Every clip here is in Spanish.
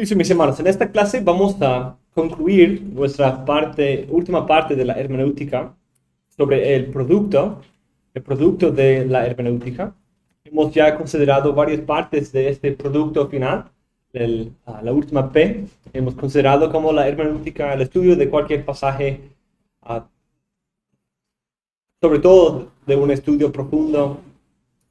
Listo, mis hermanos, en esta clase vamos a concluir nuestra última parte de la hermenéutica sobre el producto de la hermenéutica. Hemos ya considerado varias partes de este producto final, la última P. Hemos considerado como la hermenéutica, el estudio de cualquier pasaje, ah, sobre todo de un estudio profundo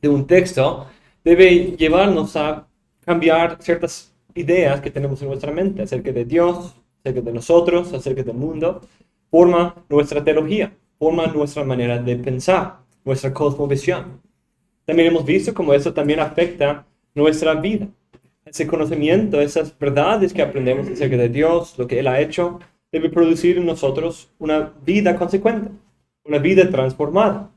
de un texto, debe llevarnos a cambiar ciertas ideas que tenemos en nuestra mente acerca de Dios, acerca de nosotros, acerca del mundo. Forma nuestra teología, forma nuestra manera de pensar, nuestra cosmovisión. También hemos visto cómo eso también afecta nuestra vida. Ese conocimiento, esas verdades que aprendemos acerca de Dios, lo que Él ha hecho, debe producir en nosotros una vida consecuente, una vida transformada.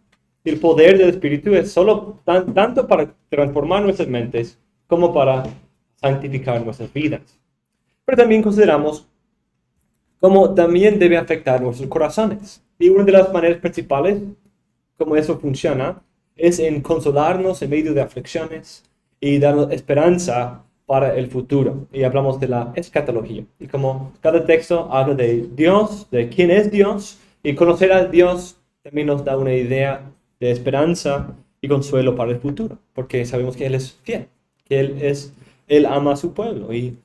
El poder del Espíritu es solo tanto para transformar nuestras mentes como para santificar nuestras vidas. Pero también consideramos cómo también debe afectar nuestros corazones. Y una de las maneras principales cómo eso funciona es en consolarnos en medio de aflicciones y darnos esperanza para el futuro. Y hablamos de la escatología. Y como cada texto habla de Dios, de quién es Dios, y conocer a Dios también nos da una idea de esperanza y consuelo para el futuro, porque sabemos que Él es fiel, que Él ama a su pueblo y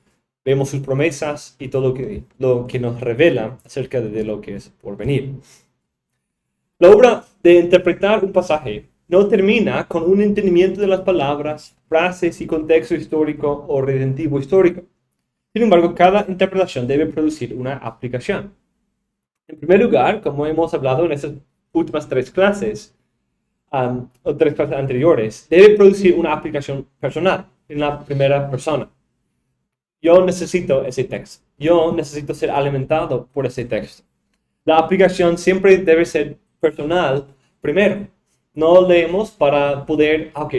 vemos sus promesas y todo lo que nos revela acerca de lo que es por venir. La obra de interpretar un pasaje no termina con un entendimiento de las palabras, frases y contexto histórico o redentivo histórico. Sin embargo, cada interpretación debe producir una aplicación. En primer lugar, como hemos hablado en estas últimas tres clases, o tres clases anteriores, debe producir una aplicación personal en la primera persona. Yo necesito ese texto. Yo necesito ser alimentado por ese texto. La aplicación siempre debe ser personal primero. No leemos para poder, ok,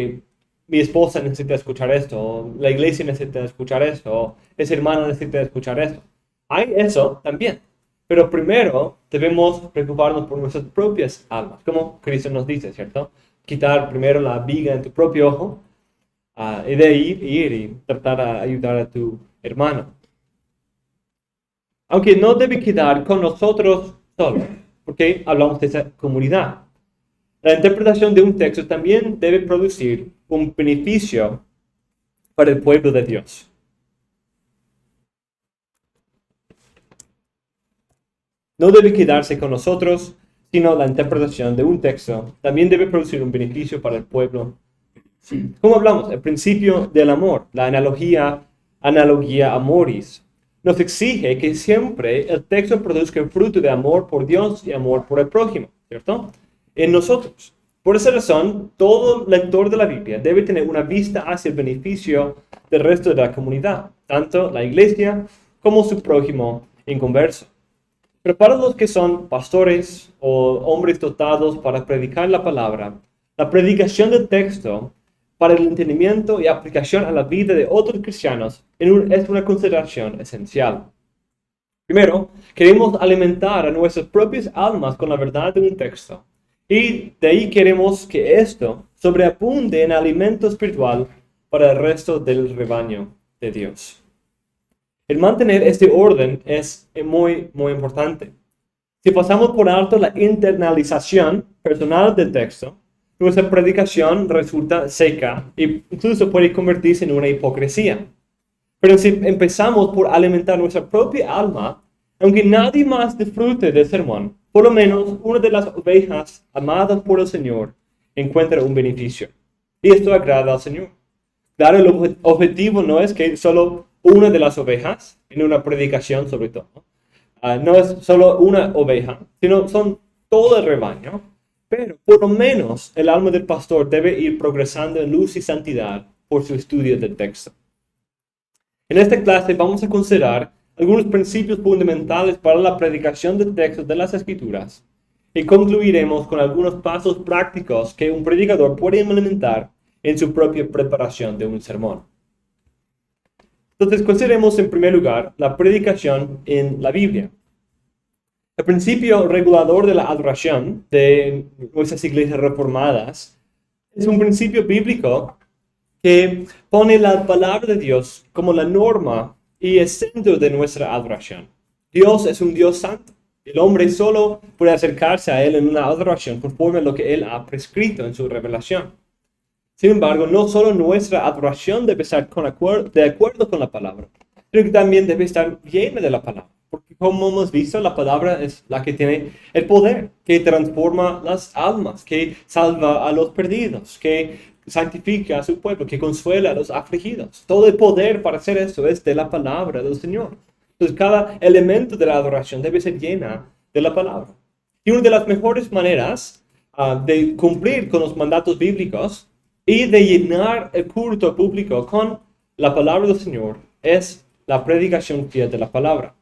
mi esposa necesita escuchar esto, o la iglesia necesita escuchar esto, o ese hermano necesita escuchar esto. Hay eso también. Pero primero debemos preocuparnos por nuestras propias almas, como Cristo nos dice, ¿cierto? Quitar primero la viga en tu propio ojo, y de ahí ir y tratar de ayudar a tu hermano. Aunque no debe quedar con nosotros solos, porque hablamos de esa comunidad. La interpretación de un texto también debe producir un beneficio para el pueblo de Dios. No debe quedarse con nosotros, sino la interpretación de un texto también debe producir un beneficio para el pueblo. Como hablamos, el principio del amor, la analogía amoris, nos exige que siempre el texto produzca el fruto de amor por Dios y amor por el prójimo, ¿cierto? En nosotros. Por esa razón, todo lector de la Biblia debe tener una vista hacia el beneficio del resto de la comunidad, tanto la iglesia como su prójimo inconverso. Pero para los que son pastores o hombres dotados para predicar la palabra, la predicación del texto para el entendimiento y aplicación a la vida de otros cristianos es una consideración esencial. Primero, queremos alimentar a nuestras propias almas con la verdad de un texto. Y de ahí queremos que esto sobreabunde en alimento espiritual para el resto del rebaño de Dios. El mantener este orden es muy, muy importante. Si pasamos por alto la internalización personal del texto, nuestra predicación resulta seca e incluso puede convertirse en una hipocresía. Pero si empezamos por alimentar nuestra propia alma, aunque nadie más disfrute del sermón, por lo menos una de las ovejas amadas por el Señor encuentra un beneficio. Y esto agrada al Señor. Claro, el objetivo no es que solo una de las ovejas, en una predicación sobre todo, no es solo una oveja, sino son todo el rebaño. Pero por lo menos el alma del pastor debe ir progresando en luz y santidad por su estudio del texto. En esta clase vamos a considerar algunos principios fundamentales para la predicación del texto de las Escrituras y concluiremos con algunos pasos prácticos que un predicador puede implementar en su propia preparación de un sermón. Entonces, consideremos en primer lugar la predicación en la Biblia. El principio regulador de la adoración de nuestras iglesias reformadas es un principio bíblico que pone la palabra de Dios como la norma y es centro de nuestra adoración. Dios es un Dios santo. El hombre solo puede acercarse a Él en una adoración conforme a lo que Él ha prescrito en su revelación. Sin embargo, no solo nuestra adoración debe estar de acuerdo con la palabra, sino que también debe estar llena de la palabra. Porque como hemos visto, la palabra es la que tiene el poder, que transforma las almas, que salva a los perdidos, que santifica a su pueblo, que consuela a los afligidos. Todo el poder para hacer eso es de la palabra del Señor. Entonces, cada elemento de la adoración debe ser llena de la palabra. Y una de las mejores maneras de cumplir con los mandatos bíblicos y de llenar el culto público con la palabra del Señor es la predicación fiel de la palabra.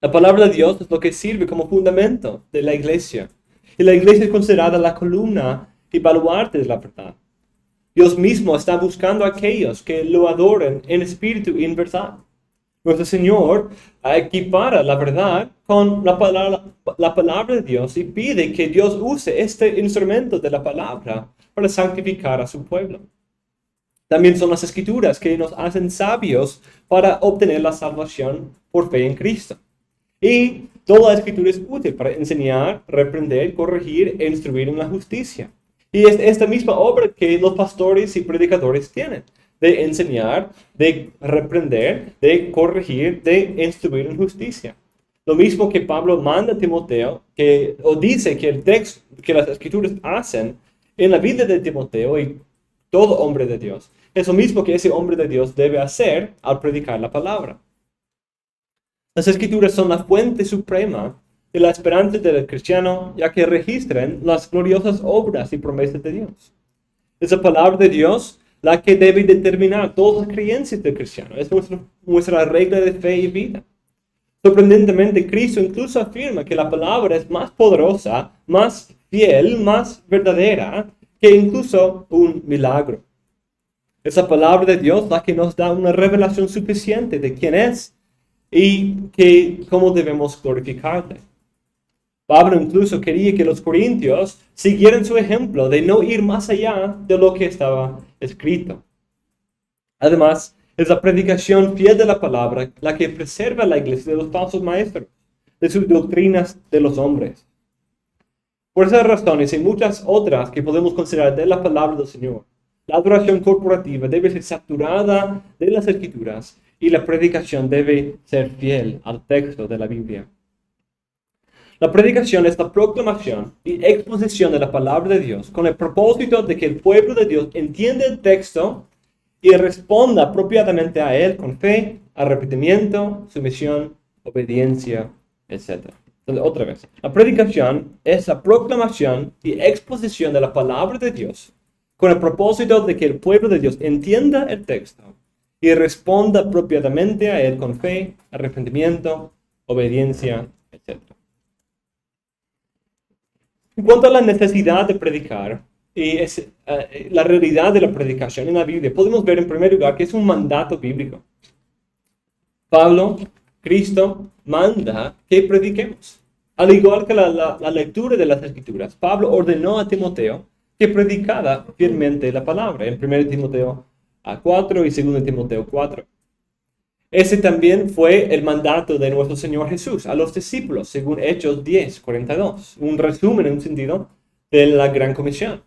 La palabra de Dios es lo que sirve como fundamento de la iglesia. Y la iglesia es considerada la columna y baluarte de la verdad. Dios mismo está buscando a aquellos que lo adoren en espíritu y en verdad. Nuestro Señor equipara la verdad con la palabra de Dios y pide que Dios use este instrumento de la palabra para santificar a su pueblo. También son las Escrituras que nos hacen sabios para obtener la salvación por fe en Cristo. Y toda la Escritura es útil para enseñar, reprender, corregir e instruir en la justicia. Y es esta misma obra que los pastores y predicadores tienen, de enseñar, de reprender, de corregir, de instruir en justicia. Lo mismo que Pablo manda a Timoteo, o dice que el texto que las Escrituras hacen en la vida de Timoteo y todo hombre de Dios, es lo mismo que ese hombre de Dios debe hacer al predicar la palabra. Las Escrituras son la fuente suprema de la esperanza del cristiano, ya que registran las gloriosas obras y promesas de Dios. Es la palabra de Dios la que debe determinar todas las creencias del cristiano. Es nuestra regla de fe y vida. Sorprendentemente, Cristo incluso afirma que la palabra es más poderosa, más fiel, más verdadera que incluso un milagro. Es la palabra de Dios la que nos da una revelación suficiente de quién es y cómo debemos glorificarle. Pablo incluso quería que los corintios siguieran su ejemplo de no ir más allá de lo que estaba escrito. Además, es la predicación fiel de la palabra la que preserva la iglesia de los falsos maestros, de sus doctrinas de los hombres. Por esas razones y muchas otras que podemos considerar de la palabra del Señor, la adoración corporativa debe ser saturada de las Escrituras y la predicación debe ser fiel al texto de la Biblia. La predicación es la proclamación y exposición de la palabra de Dios con el propósito de que el pueblo de Dios entienda el texto y responda apropiadamente a él con fe, arrepentimiento, sumisión, obediencia, etc. Entonces, otra vez, la predicación es la proclamación y exposición de la palabra de Dios con el propósito de que el pueblo de Dios entienda el texto y responda apropiadamente a él con fe, arrepentimiento, obediencia, etc. En cuanto a la necesidad de predicar y la realidad de la predicación en la Biblia, podemos ver en primer lugar que es un mandato bíblico. Pablo, Cristo, manda que prediquemos. Al igual que la lectura de las Escrituras, Pablo ordenó a Timoteo que predicara fielmente la palabra en 1 Timoteo 4 y 2 Timoteo 4. Ese también fue el mandato de nuestro Señor Jesús a los discípulos, según Hechos 10:42. Un resumen en un sentido de la Gran Comisión.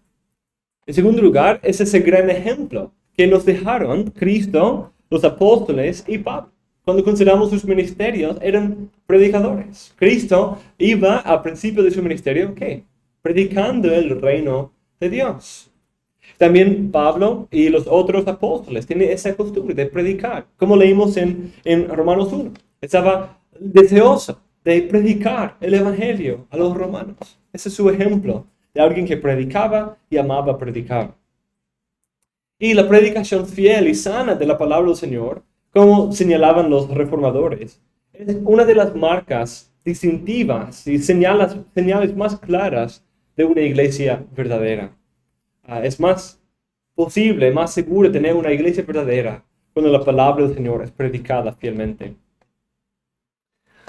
En segundo lugar, es ese gran ejemplo que nos dejaron Cristo, los apóstoles y Pablo. Cuando consideramos sus ministerios, eran predicadores. Cristo iba al principio de su ministerio, ¿qué? Predicando el reino de Dios. También Pablo y los otros apóstoles tienen esa costumbre de predicar, como leímos en Romanos 1. Estaba deseoso de predicar el evangelio a los romanos. Ese es su ejemplo de alguien que predicaba y amaba predicar. Y la predicación fiel y sana de la palabra del Señor, como señalaban los reformadores, es una de las marcas distintivas y señales más claras de una iglesia verdadera. Es más posible, más seguro tener una iglesia verdadera cuando la palabra del Señor es predicada fielmente.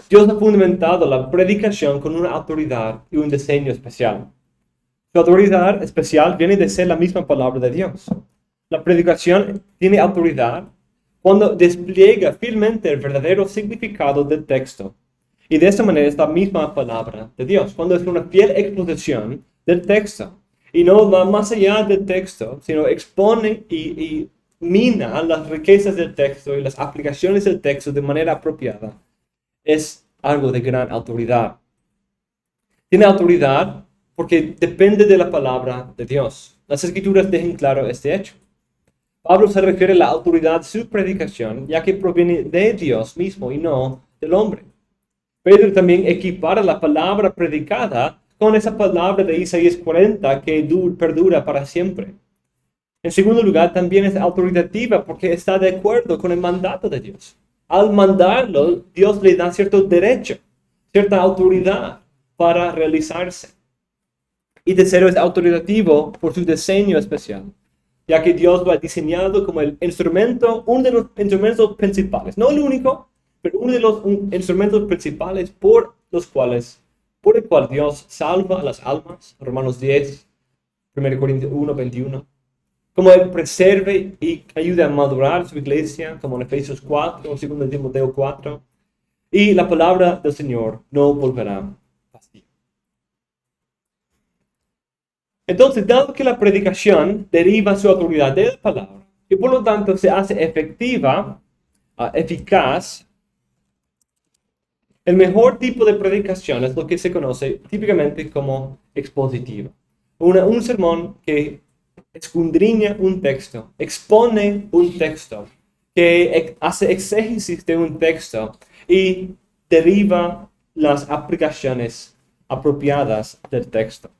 Dios ha fundamentado la predicación con una autoridad y un diseño especial. Su autoridad especial viene de ser la misma palabra de Dios. La predicación tiene autoridad cuando despliega fielmente el verdadero significado del texto. Y de esta manera es la misma palabra de Dios, cuando es una fiel exposición del texto. Y no va más allá del texto, sino expone y mina las riquezas del texto y las aplicaciones del texto de manera apropiada. Es algo de gran autoridad. Tiene autoridad porque depende de la palabra de Dios. Las Escrituras dejan claro este hecho. Pablo se refiere a la autoridad de su predicación, ya que proviene de Dios mismo y no del hombre. Pedro también equipara la palabra predicada con esa palabra de Isaías 40 que perdura para siempre. En segundo lugar, también es autoritativa porque está de acuerdo con el mandato de Dios. Al mandarlo, Dios le da cierto derecho, cierta autoridad para realizarse. Y tercero, es autoritativo por su diseño especial, ya que Dios lo ha diseñado como el instrumento, uno de los instrumentos principales, no el único, pero uno de los instrumentos principales por el cual Dios salva a las almas, Romanos 10, 1 Corintios 1, 21. Como Él preserve y ayuda a madurar su iglesia, como en Efesios 4, 2 Timoteo 4. Y la palabra del Señor no volverá vacía. Entonces, dado que la predicación deriva su autoridad de la palabra, y por lo tanto se hace efectiva, eficaz, el mejor tipo de predicación es lo que se conoce típicamente como expositiva. Un sermón que escudriña un texto, expone un texto, que hace exégesis de un texto y deriva las aplicaciones apropiadas del texto.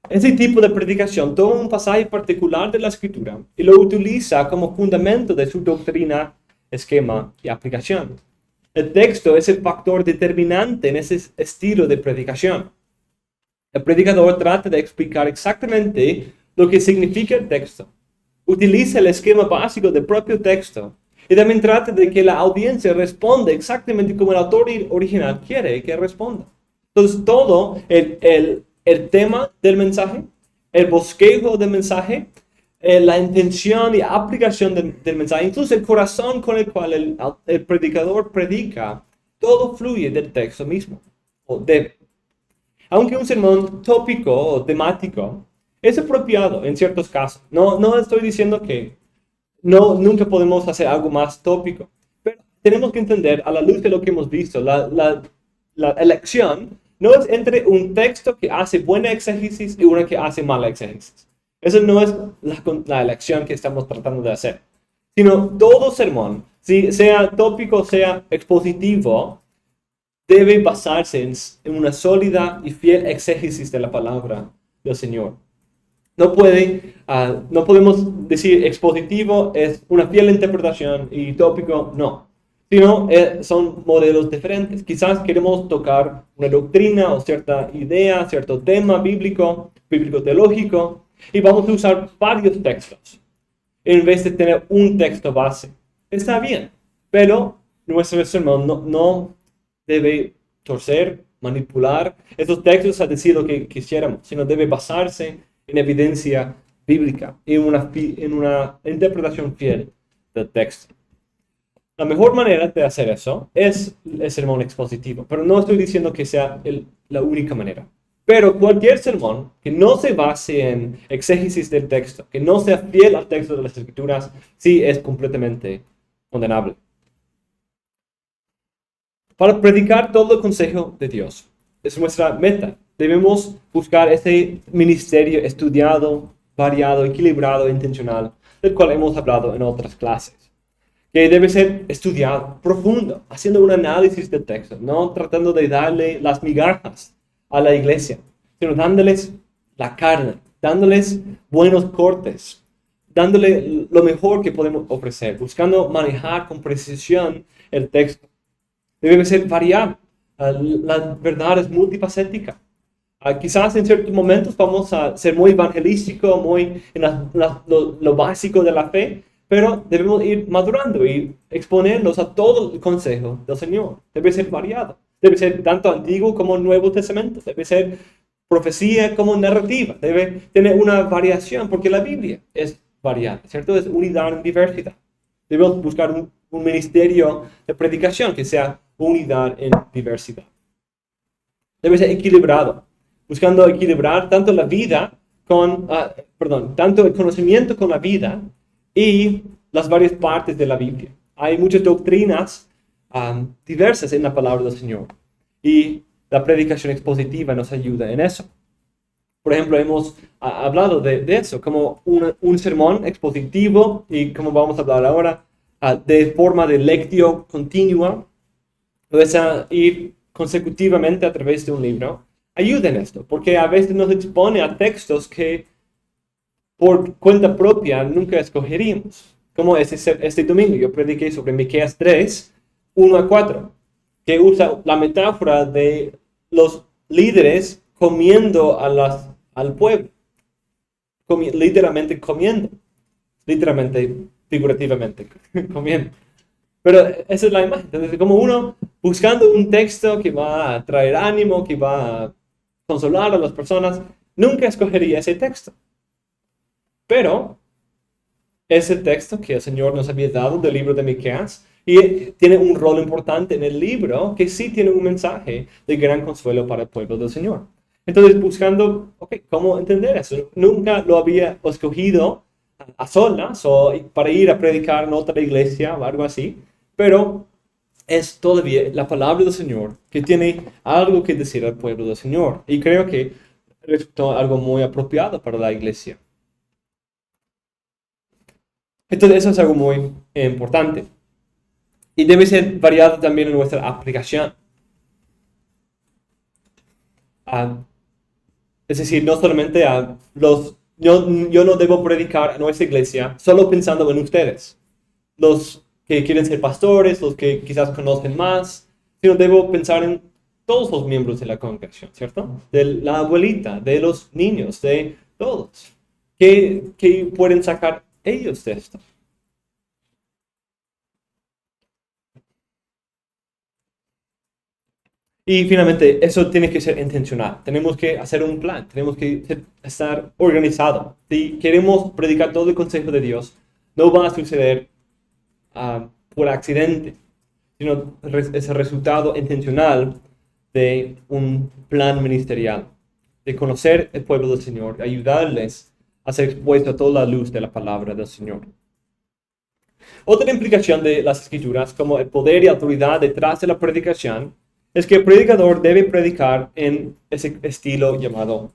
Ese tipo de predicación toma un pasaje particular de la Escritura y lo utiliza como fundamento de su doctrina, esquema y aplicación. El texto es el factor determinante en ese estilo de predicación. El predicador trata de explicar exactamente lo que significa el texto. Utiliza el esquema básico del propio texto y también trata de que la audiencia responda exactamente como el autor original quiere que responda. Entonces, todo el tema del mensaje, el bosquejo del mensaje, la intención y aplicación del mensaje, incluso el corazón con el cual el predicador predica, todo fluye del texto mismo, o debe. Aunque un sermón tópico o temático es apropiado en ciertos casos, no estoy diciendo que nunca podemos hacer algo más tópico, pero tenemos que entender a la luz de lo que hemos visto, la elección no es entre un texto que hace buena exégesis y uno que hace mala exégesis. Eso no es la elección que estamos tratando de hacer, sino todo sermón, si sea tópico, sea expositivo, debe basarse en una sólida y fiel exégesis de la palabra del Señor. No podemos decir expositivo es una fiel interpretación y tópico no, sino son modelos diferentes. Quizás queremos tocar una doctrina o cierta idea, cierto tema bíblico-teológico, y vamos a usar varios textos en vez de tener un texto base. Está bien, pero nuestro sermón no debe torcer, manipular esos textos a decir lo que quisiéramos, sino debe basarse en evidencia bíblica y en una interpretación fiel del texto. La mejor manera de hacer eso es el sermón expositivo, pero no estoy diciendo que sea la única manera. Pero cualquier sermón que no se base en exégesis del texto, que no sea fiel al texto de las Escrituras, sí es completamente condenable. Para predicar todo el consejo de Dios, es nuestra meta. Debemos buscar ese ministerio estudiado, variado, equilibrado e intencional, del cual hemos hablado en otras clases. Que debe ser estudiado, profundo, haciendo un análisis del texto, no tratando de darle las migajas a la iglesia, sino dándoles la carne, dándoles buenos cortes, dándole lo mejor que podemos ofrecer, buscando manejar con precisión el texto. Debe ser variable. La verdad es multifacética. Quizás en ciertos momentos vamos a ser muy evangelísticos, muy en lo básico de la fe, pero debemos ir madurando y exponernos a todo el consejo del Señor. Debe ser variado. Debe ser tanto Antiguo como Nuevo Testamento. Debe ser profecía como narrativa. Debe tener una variación porque la Biblia es variada, ¿cierto? Es unidad en diversidad. Debemos buscar un ministerio de predicación que sea unidad en diversidad. Debe ser equilibrado, buscando equilibrar tanto la vida tanto el conocimiento con la vida y las varias partes de la Biblia. Hay muchas doctrinas diversas en la palabra del Señor y la predicación expositiva nos ayuda en eso. Por ejemplo, hemos hablado de eso, como un sermón expositivo y como vamos a hablar ahora, de forma de lectio continua, puedes ir consecutivamente a través de un libro. Ayuda en esto, porque a veces nos expone a textos que por cuenta propia nunca escogeríamos. Como este domingo yo prediqué sobre Miqueas 3, 1 a 4, que usa la metáfora de los líderes comiendo al pueblo. Literalmente comiendo. Literalmente, figurativamente, comiendo. Pero esa es la imagen. Entonces, como uno buscando un texto que va a traer ánimo, que va a consolar a las personas, nunca escogería ese texto. Pero ese texto que el Señor nos había dado del libro de Miqueas y tiene un rol importante en el libro que sí tiene un mensaje de gran consuelo para el pueblo del Señor. Entonces, buscando, ¿cómo entender eso? Nunca lo había escogido a solas o para ir a predicar en otra iglesia o algo así, pero es todavía la palabra del Señor que tiene algo que decir al pueblo del Señor. Y creo que resultó algo muy apropiado para la iglesia. Entonces, eso es algo muy importante. Y debe ser variado también en nuestra aplicación. Es decir, no solamente yo no debo predicar a nuestra iglesia solo pensando en ustedes, los que quieren ser pastores, los que quizás conocen más, sino debo pensar en todos los miembros de la congregación, ¿cierto? De la abuelita, de los niños, de todos. ¿Qué pueden sacar ellos de esto? Y finalmente, eso tiene que ser intencional. Tenemos que hacer un plan, tenemos que estar organizados. Si queremos predicar todo el consejo de Dios, no va a suceder por accidente, sino es el resultado intencional de un plan ministerial, de conocer el pueblo del Señor, ayudarles a ser expuestos a toda la luz de la palabra del Señor. Otra implicación de las escrituras, como el poder y autoridad detrás de la predicación, es que el predicador debe predicar en ese estilo llamado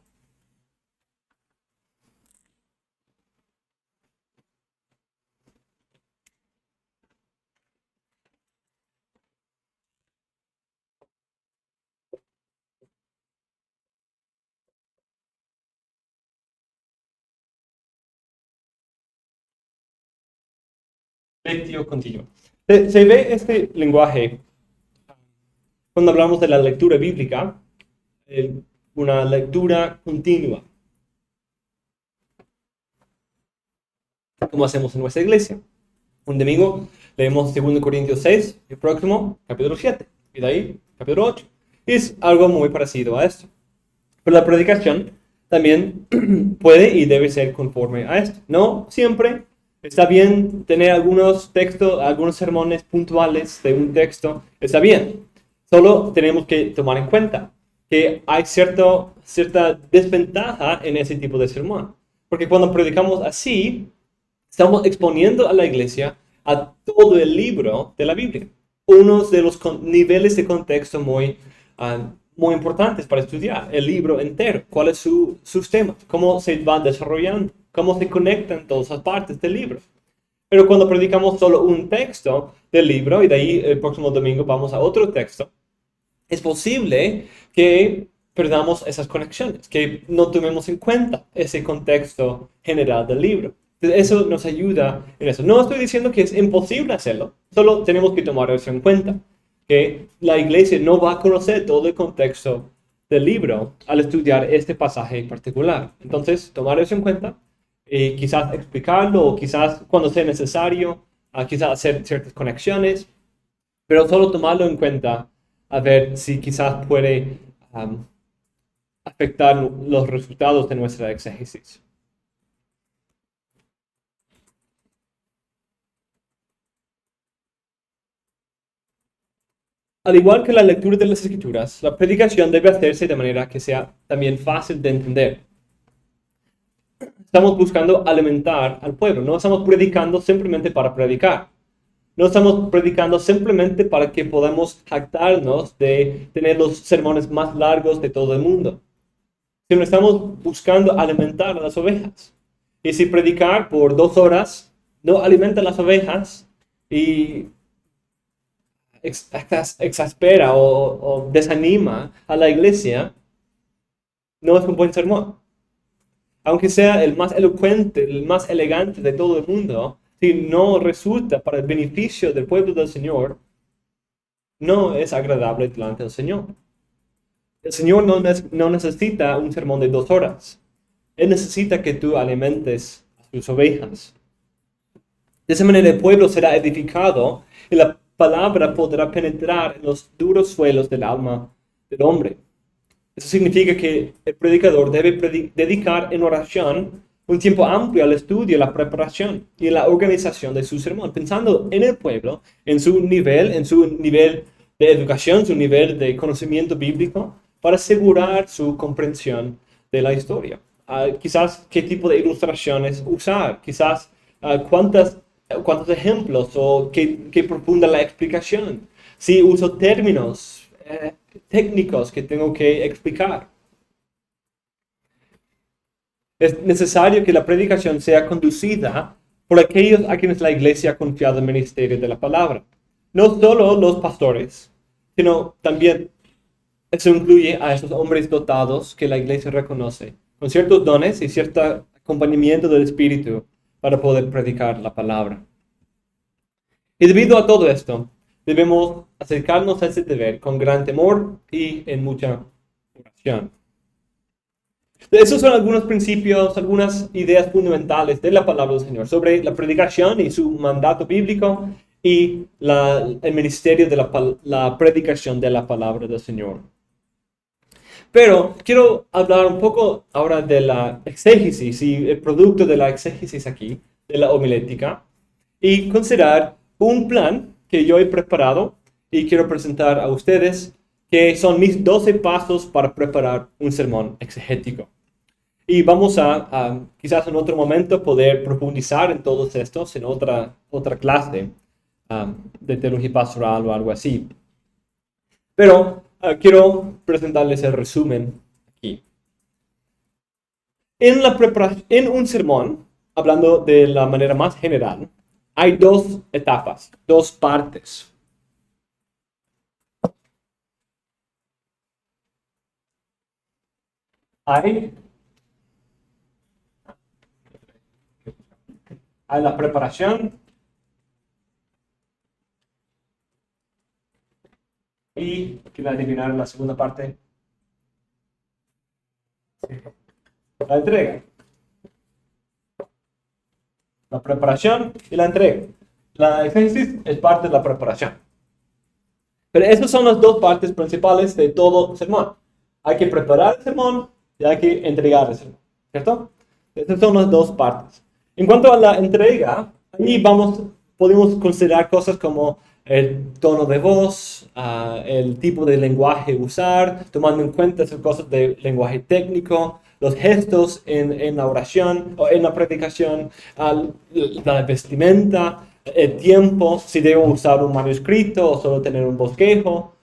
lectio continuo. Se ve este lenguaje cuando hablamos de la lectura bíblica, una lectura continua, como hacemos en nuestra iglesia. Un domingo leemos 2 Corintios 6, el próximo capítulo 7, y de ahí capítulo 8. Es algo muy parecido a esto. Pero la predicación también puede y debe ser conforme a esto. No siempre está bien tener algunos textos, algunos sermones puntuales de un texto, está bien. Solo tenemos que tomar en cuenta que hay cierta desventaja en ese tipo de sermón. Porque cuando predicamos así, estamos exponiendo a la iglesia a todo el libro de la Biblia. Uno de los niveles de contexto muy importantes para estudiar, el libro entero. ¿Cuáles son sus temas? ¿Cómo se van desarrollando? ¿Cómo se conectan todas las partes del libro? Pero cuando predicamos solo un texto del libro y de ahí el próximo domingo vamos a otro texto, es posible que perdamos esas conexiones, que no tomemos en cuenta ese contexto general del libro. Entonces, eso nos ayuda en eso. No estoy diciendo que es imposible hacerlo, solo tenemos que tomar eso en cuenta, que la iglesia no va a conocer todo el contexto del libro al estudiar este pasaje en particular. Entonces, tomar eso en cuenta y quizás explicarlo o quizás cuando sea necesario, quizás hacer ciertas conexiones, pero solo tomarlo en cuenta a ver si quizás puede afectar los resultados de nuestra exégesis. Al igual que la lectura de las Escrituras, la predicación debe hacerse de manera que sea también fácil de entender. Estamos buscando alimentar al pueblo, no estamos predicando simplemente para predicar. No estamos predicando simplemente para que podamos jactarnos de tener los sermones más largos de todo el mundo, sino estamos buscando alimentar a las ovejas. Y si predicar por 2 horas no alimenta a las ovejas y exaspera o desanima a la iglesia, no es un buen sermón. Aunque sea el más elocuente, el más elegante de todo el mundo, si no resulta para el beneficio del pueblo del Señor, no es agradable delante del Señor. El Señor no necesita un sermón de 2 horas. Él necesita que tú alimentes a sus ovejas. De esa manera el pueblo será edificado y la palabra podrá penetrar en los duros suelos del alma del hombre. Eso significa que el predicador debe dedicar en oración un tiempo amplio al estudio, la preparación y la organización de su sermón, pensando en el pueblo, en su nivel de educación, su nivel de conocimiento bíblico, para asegurar su comprensión de la historia. Quizás qué tipo de ilustraciones usar, quizás cuántos ejemplos o qué profunda la explicación. Si uso términos técnicos que tengo que explicar. Es necesario que la predicación sea conducida por aquellos a quienes la iglesia ha confiado el ministerio de la palabra. No solo los pastores, sino también eso incluye a esos hombres dotados que la iglesia reconoce, con ciertos dones y cierto acompañamiento del Espíritu para poder predicar la palabra. Y debido a todo esto, debemos acercarnos a ese deber con gran temor y en mucha oración. Esos son algunos principios, algunas ideas fundamentales de la palabra del Señor sobre la predicación y su mandato bíblico y el ministerio de la predicación de la palabra del Señor. Pero quiero hablar un poco ahora de la exégesis y el producto de la exégesis aquí, de la homilética, y considerar un plan que yo he preparado y quiero presentar a ustedes, que son mis 12 pasos para preparar un sermón exegético. Y vamos quizás en otro momento poder profundizar en todos estos en otra clase de teología pastoral o algo así. Pero quiero presentarles el resumen aquí. En un sermón, hablando de la manera más general, hay 2 etapas, 2 partes. Hay la preparación y quiero adivinar la segunda parte, la entrega. La preparación y la entrega. La exégesis es parte de la preparación. Pero esas son las 2 partes principales de todo sermón. Hay que preparar el sermón y hay que entregar el sermón, ¿cierto? Esas son las 2 partes. En cuanto a la entrega, ahí podemos considerar cosas como el tono de voz, el tipo de lenguaje usar, tomando en cuenta esas cosas de lenguaje técnico, los gestos en la oración o en la predicación, la vestimenta, el tiempo, si debo usar un manuscrito o solo tener un bosquejo,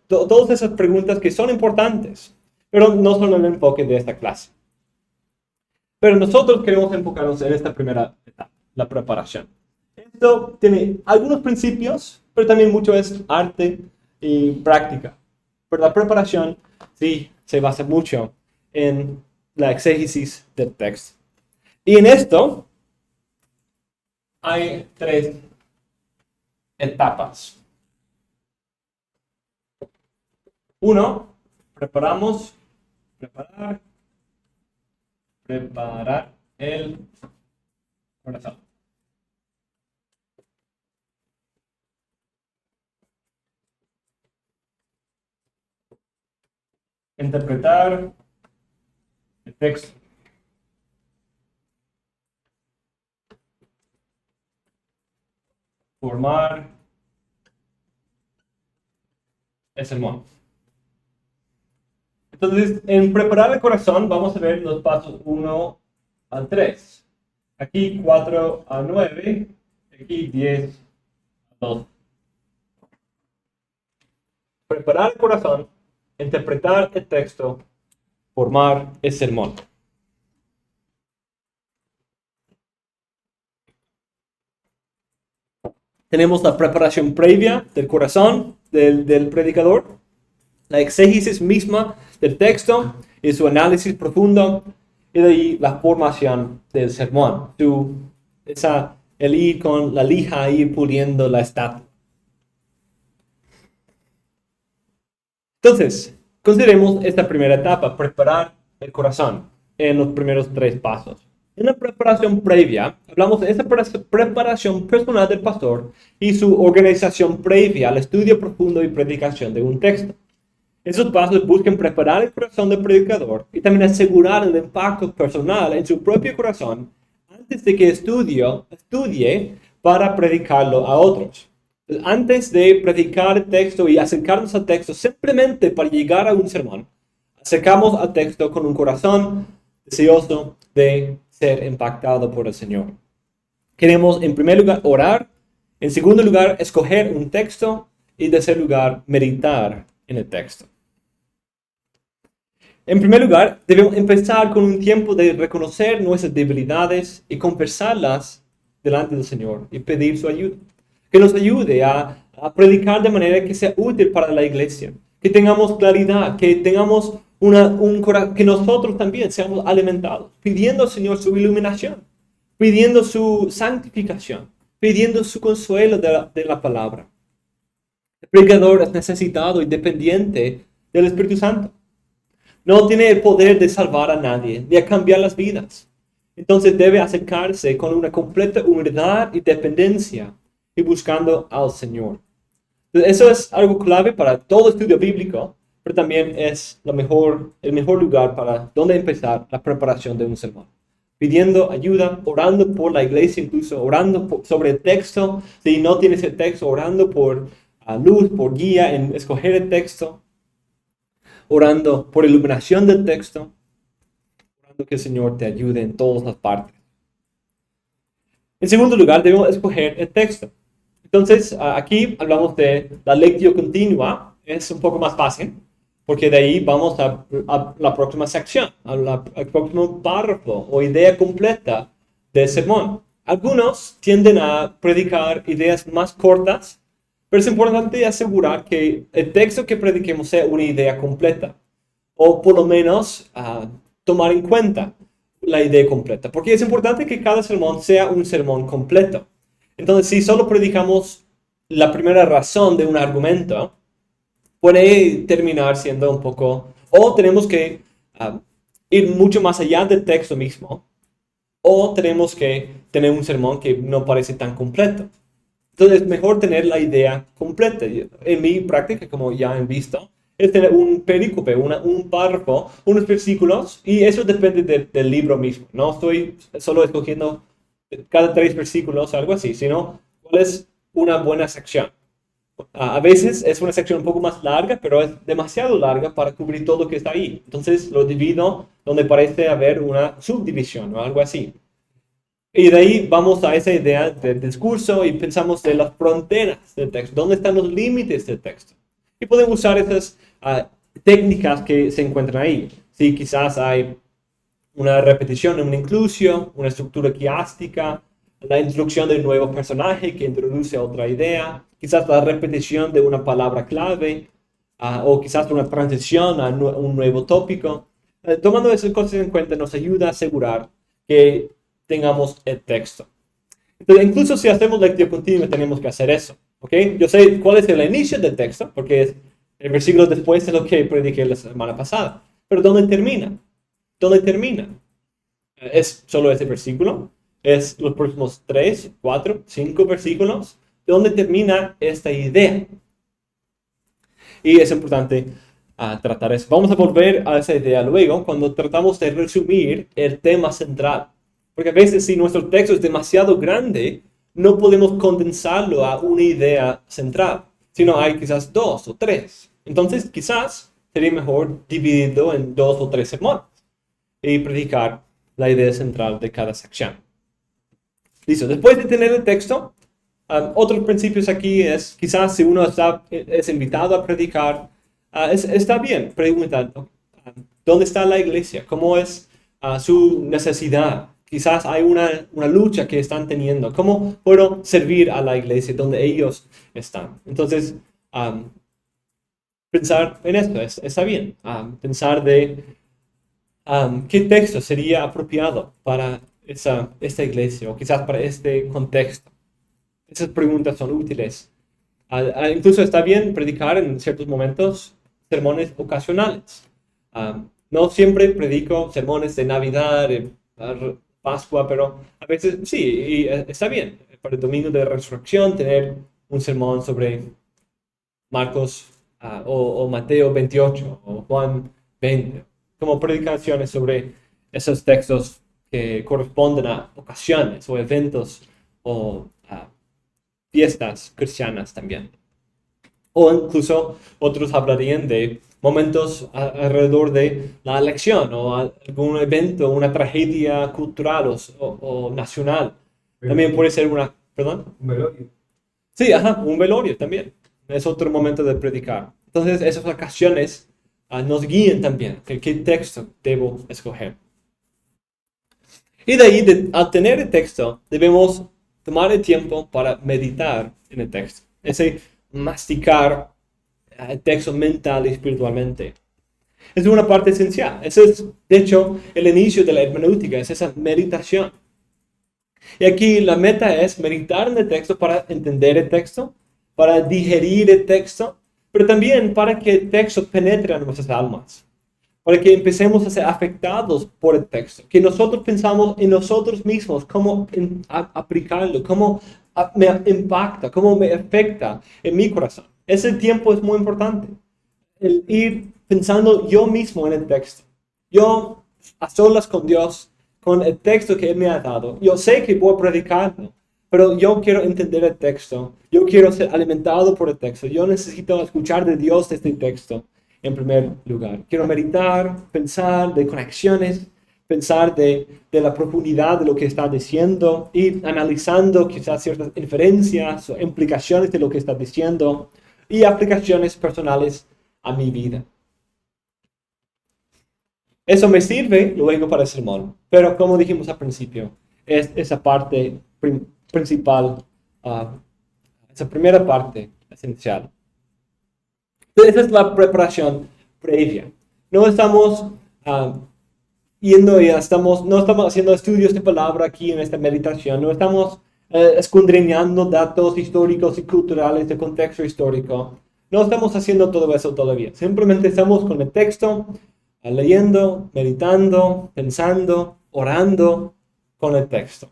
todas esas preguntas que son importantes, pero no son el enfoque de esta clase. Pero nosotros queremos enfocarnos en esta primera etapa, la preparación. Esto tiene algunos principios, pero también mucho es arte y práctica. Pero la preparación sí se basa mucho en la exégesis del texto. Y en esto hay 3 etapas. Uno, preparar el corazón. Interpretar el texto. Formar el sermón. Entonces, en preparar el corazón, vamos a ver los pasos 1 al 3. Aquí 4 a 9, aquí 10 a 12. Preparar el corazón, interpretar el texto, formar el sermón. Tenemos la preparación previa del corazón del predicador, la exégesis misma del texto y su análisis profundo, y de ahí la formación del sermón. El ir con la lija, ir puliendo la estatua. Entonces, consideremos esta primera etapa, preparar el corazón, en los primeros 3 pasos. En la preparación previa, hablamos de esa preparación personal del pastor y su organización previa al estudio profundo y predicación de un texto. Esos pasos buscan preparar el corazón del predicador y también asegurar el impacto personal en su propio corazón antes de que estudie para predicarlo a otros. Antes de predicar el texto y acercarnos al texto simplemente para llegar a un sermón, acercamos al texto con un corazón deseoso de ser impactado por el Señor. Queremos en primer lugar orar, en segundo lugar escoger un texto y en tercer lugar meditar en el texto. En primer lugar, debemos empezar con un tiempo de reconocer nuestras debilidades y confesarlas delante del Señor y pedir su ayuda. Que nos ayude a predicar de manera que sea útil para la iglesia. Que tengamos claridad, que tengamos que nosotros también seamos alimentados, pidiendo al Señor su iluminación, pidiendo su santificación, pidiendo su consuelo de la palabra. El predicador es necesitado y dependiente del Espíritu Santo. No tiene el poder de salvar a nadie, ni a cambiar las vidas. Entonces debe acercarse con una completa humildad y dependencia y buscando al Señor. Eso es algo clave para todo estudio bíblico, pero también es el mejor lugar para donde empezar la preparación de un sermón. Pidiendo ayuda, orando por la iglesia, incluso orando sobre el texto. Si no tienes el texto, orando por luz, por guía en escoger el texto. Orando por iluminación del texto, orando que el Señor te ayude en todas las partes. En segundo lugar, debemos escoger el texto. Entonces, aquí hablamos de la lectio continua, es un poco más fácil, porque de ahí vamos a la próxima sección, al próximo párrafo o idea completa del sermón. Algunos tienden a predicar ideas más cortas, pero es importante asegurar que el texto que prediquemos sea una idea completa. O por lo menos tomar en cuenta la idea completa. Porque es importante que cada sermón sea un sermón completo. Entonces, si solo predicamos la primera razón de un argumento, puede terminar siendo un poco... O tenemos que ir mucho más allá del texto mismo. O tenemos que tener un sermón que no parece tan completo. Entonces es mejor tener la idea completa. En mi práctica, como ya han visto, es tener un perícope, un párrafo, unos versículos, y eso depende del libro mismo. No estoy solo escogiendo cada 3 versículos o algo así, sino cuál es una buena sección. A veces es una sección un poco más larga, pero es demasiado larga para cubrir todo lo que está ahí. Entonces lo divido donde parece haber una subdivisión o algo así. Y de ahí vamos a esa idea del discurso y pensamos de las fronteras del texto. ¿Dónde están los límites del texto? Y podemos usar esas técnicas que se encuentran ahí. Si quizás hay una repetición, una inclusión, una estructura quiástica, la introducción de un nuevo personaje que introduce otra idea, quizás la repetición de una palabra clave, o quizás una transición a un nuevo tópico. Tomando esas cosas en cuenta nos ayuda a asegurar que tengamos el texto. Entonces, incluso si hacemos lectio continua, tenemos que hacer eso. ¿Ok? Yo sé cuál es el inicio del texto, porque es el versículo después de lo que prediqué la semana pasada. Pero ¿dónde termina? ¿Dónde termina? ¿Es solo ese versículo? ¿Es los próximos 3, 4, 5 versículos? ¿Dónde termina esta idea? Y es importante tratar eso. Vamos a volver a esa idea luego cuando tratamos de resumir el tema central. Porque a veces si nuestro texto es demasiado grande, no podemos condensarlo a una idea central, sino hay quizás 2 o 3. Entonces, quizás sería mejor dividirlo en 2 o 3 sermones y predicar la idea central de cada sección. Listo. Después de tener el texto, otros principios aquí es, quizás si uno es invitado a predicar, está bien preguntando, ¿dónde está la iglesia? ¿Cómo es su necesidad? Quizás hay una lucha que están teniendo. ¿Cómo puedo servir a la iglesia donde ellos están? Entonces, pensar en esto está bien. Pensar de qué texto sería apropiado para esta iglesia o quizás para este contexto. Esas preguntas son útiles. Incluso está bien predicar en ciertos momentos sermones ocasionales. No siempre predico sermones de Navidad, de Pascua, pero a veces sí, y está bien. Para el domingo de resurrección, tener un sermón sobre Marcos o Mateo 28 o Juan 20, como predicaciones sobre esos textos que corresponden a ocasiones o eventos o fiestas cristianas también. O incluso otros hablarían de momentos alrededor de la elección o algún evento, una tragedia cultural o nacional. También puede ser ¿perdón? Un velorio. Sí, un velorio también. Es otro momento de predicar. Entonces, esas ocasiones nos guían también en qué texto debo escoger. Y de ahí, al tener el texto, debemos tomar el tiempo para meditar en el texto. Ese masticar el texto mental y espiritualmente. Es una parte esencial. Ese es, de hecho, el inicio de la hermenéutica, es esa meditación. Y aquí la meta es meditar en el texto para entender el texto, para digerir el texto, pero también para que el texto penetre en nuestras almas, para que empecemos a ser afectados por el texto, que nosotros pensamos en nosotros mismos, cómo aplicarlo, cómo me impacta, cómo me afecta en mi corazón. Ese tiempo es muy importante, el ir pensando yo mismo en el texto, yo a solas con Dios, con el texto que Él me ha dado. Yo sé que voy a predicarlo, pero yo quiero entender el texto, yo quiero ser alimentado por el texto, yo necesito escuchar de Dios este texto. En primer lugar, quiero meditar, pensar de conexiones, pensar de la profundidad de lo que está diciendo, ir analizando quizás ciertas inferencias o implicaciones de lo que está diciendo y aplicaciones personales a mi vida. Eso me sirve luego para el sermón, pero como dijimos al principio, es esa parte principal, esa primera parte esencial. Esa es la preparación previa. No estamos no estamos haciendo estudios de palabra aquí en esta meditación, no estamos escudriñando datos históricos y culturales de contexto histórico. No estamos haciendo todo eso todavía. Simplemente estamos con el texto, leyendo, meditando, pensando, orando con el texto.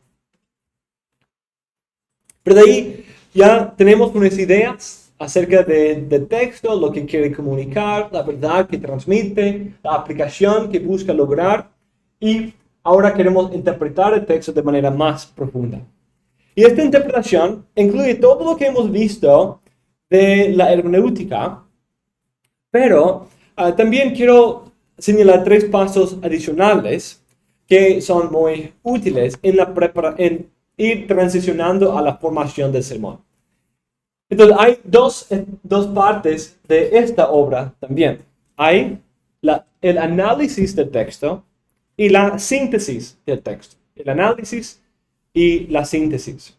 Pero de ahí ya tenemos unas ideas acerca del texto, lo que quiere comunicar, la verdad que transmite, la aplicación que busca lograr, y ahora queremos interpretar el texto de manera más profunda. Y esta interpretación incluye todo lo que hemos visto de la hermenéutica, pero también quiero señalar 3 pasos adicionales que son muy útiles en ir transicionando a la formación del sermón. Entonces, hay dos partes de esta obra también. Hay el análisis del texto y la síntesis del texto. El análisis y la síntesis.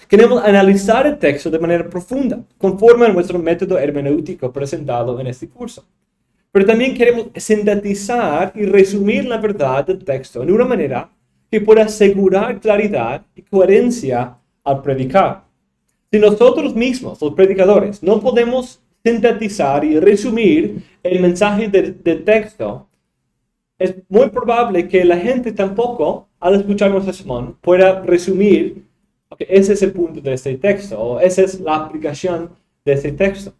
Queremos analizar el texto de manera profunda, conforme a nuestro método hermenéutico presentado en este curso. Pero también queremos sintetizar y resumir la verdad del texto en una manera que pueda asegurar claridad y coherencia al predicar. Si nosotros mismos, los predicadores, no podemos sintetizar y resumir el mensaje del texto, es muy probable que la gente tampoco, al escuchar nuestro sermón, pueda resumir, okay, ese es el punto de este texto, o esa es la aplicación de este texto.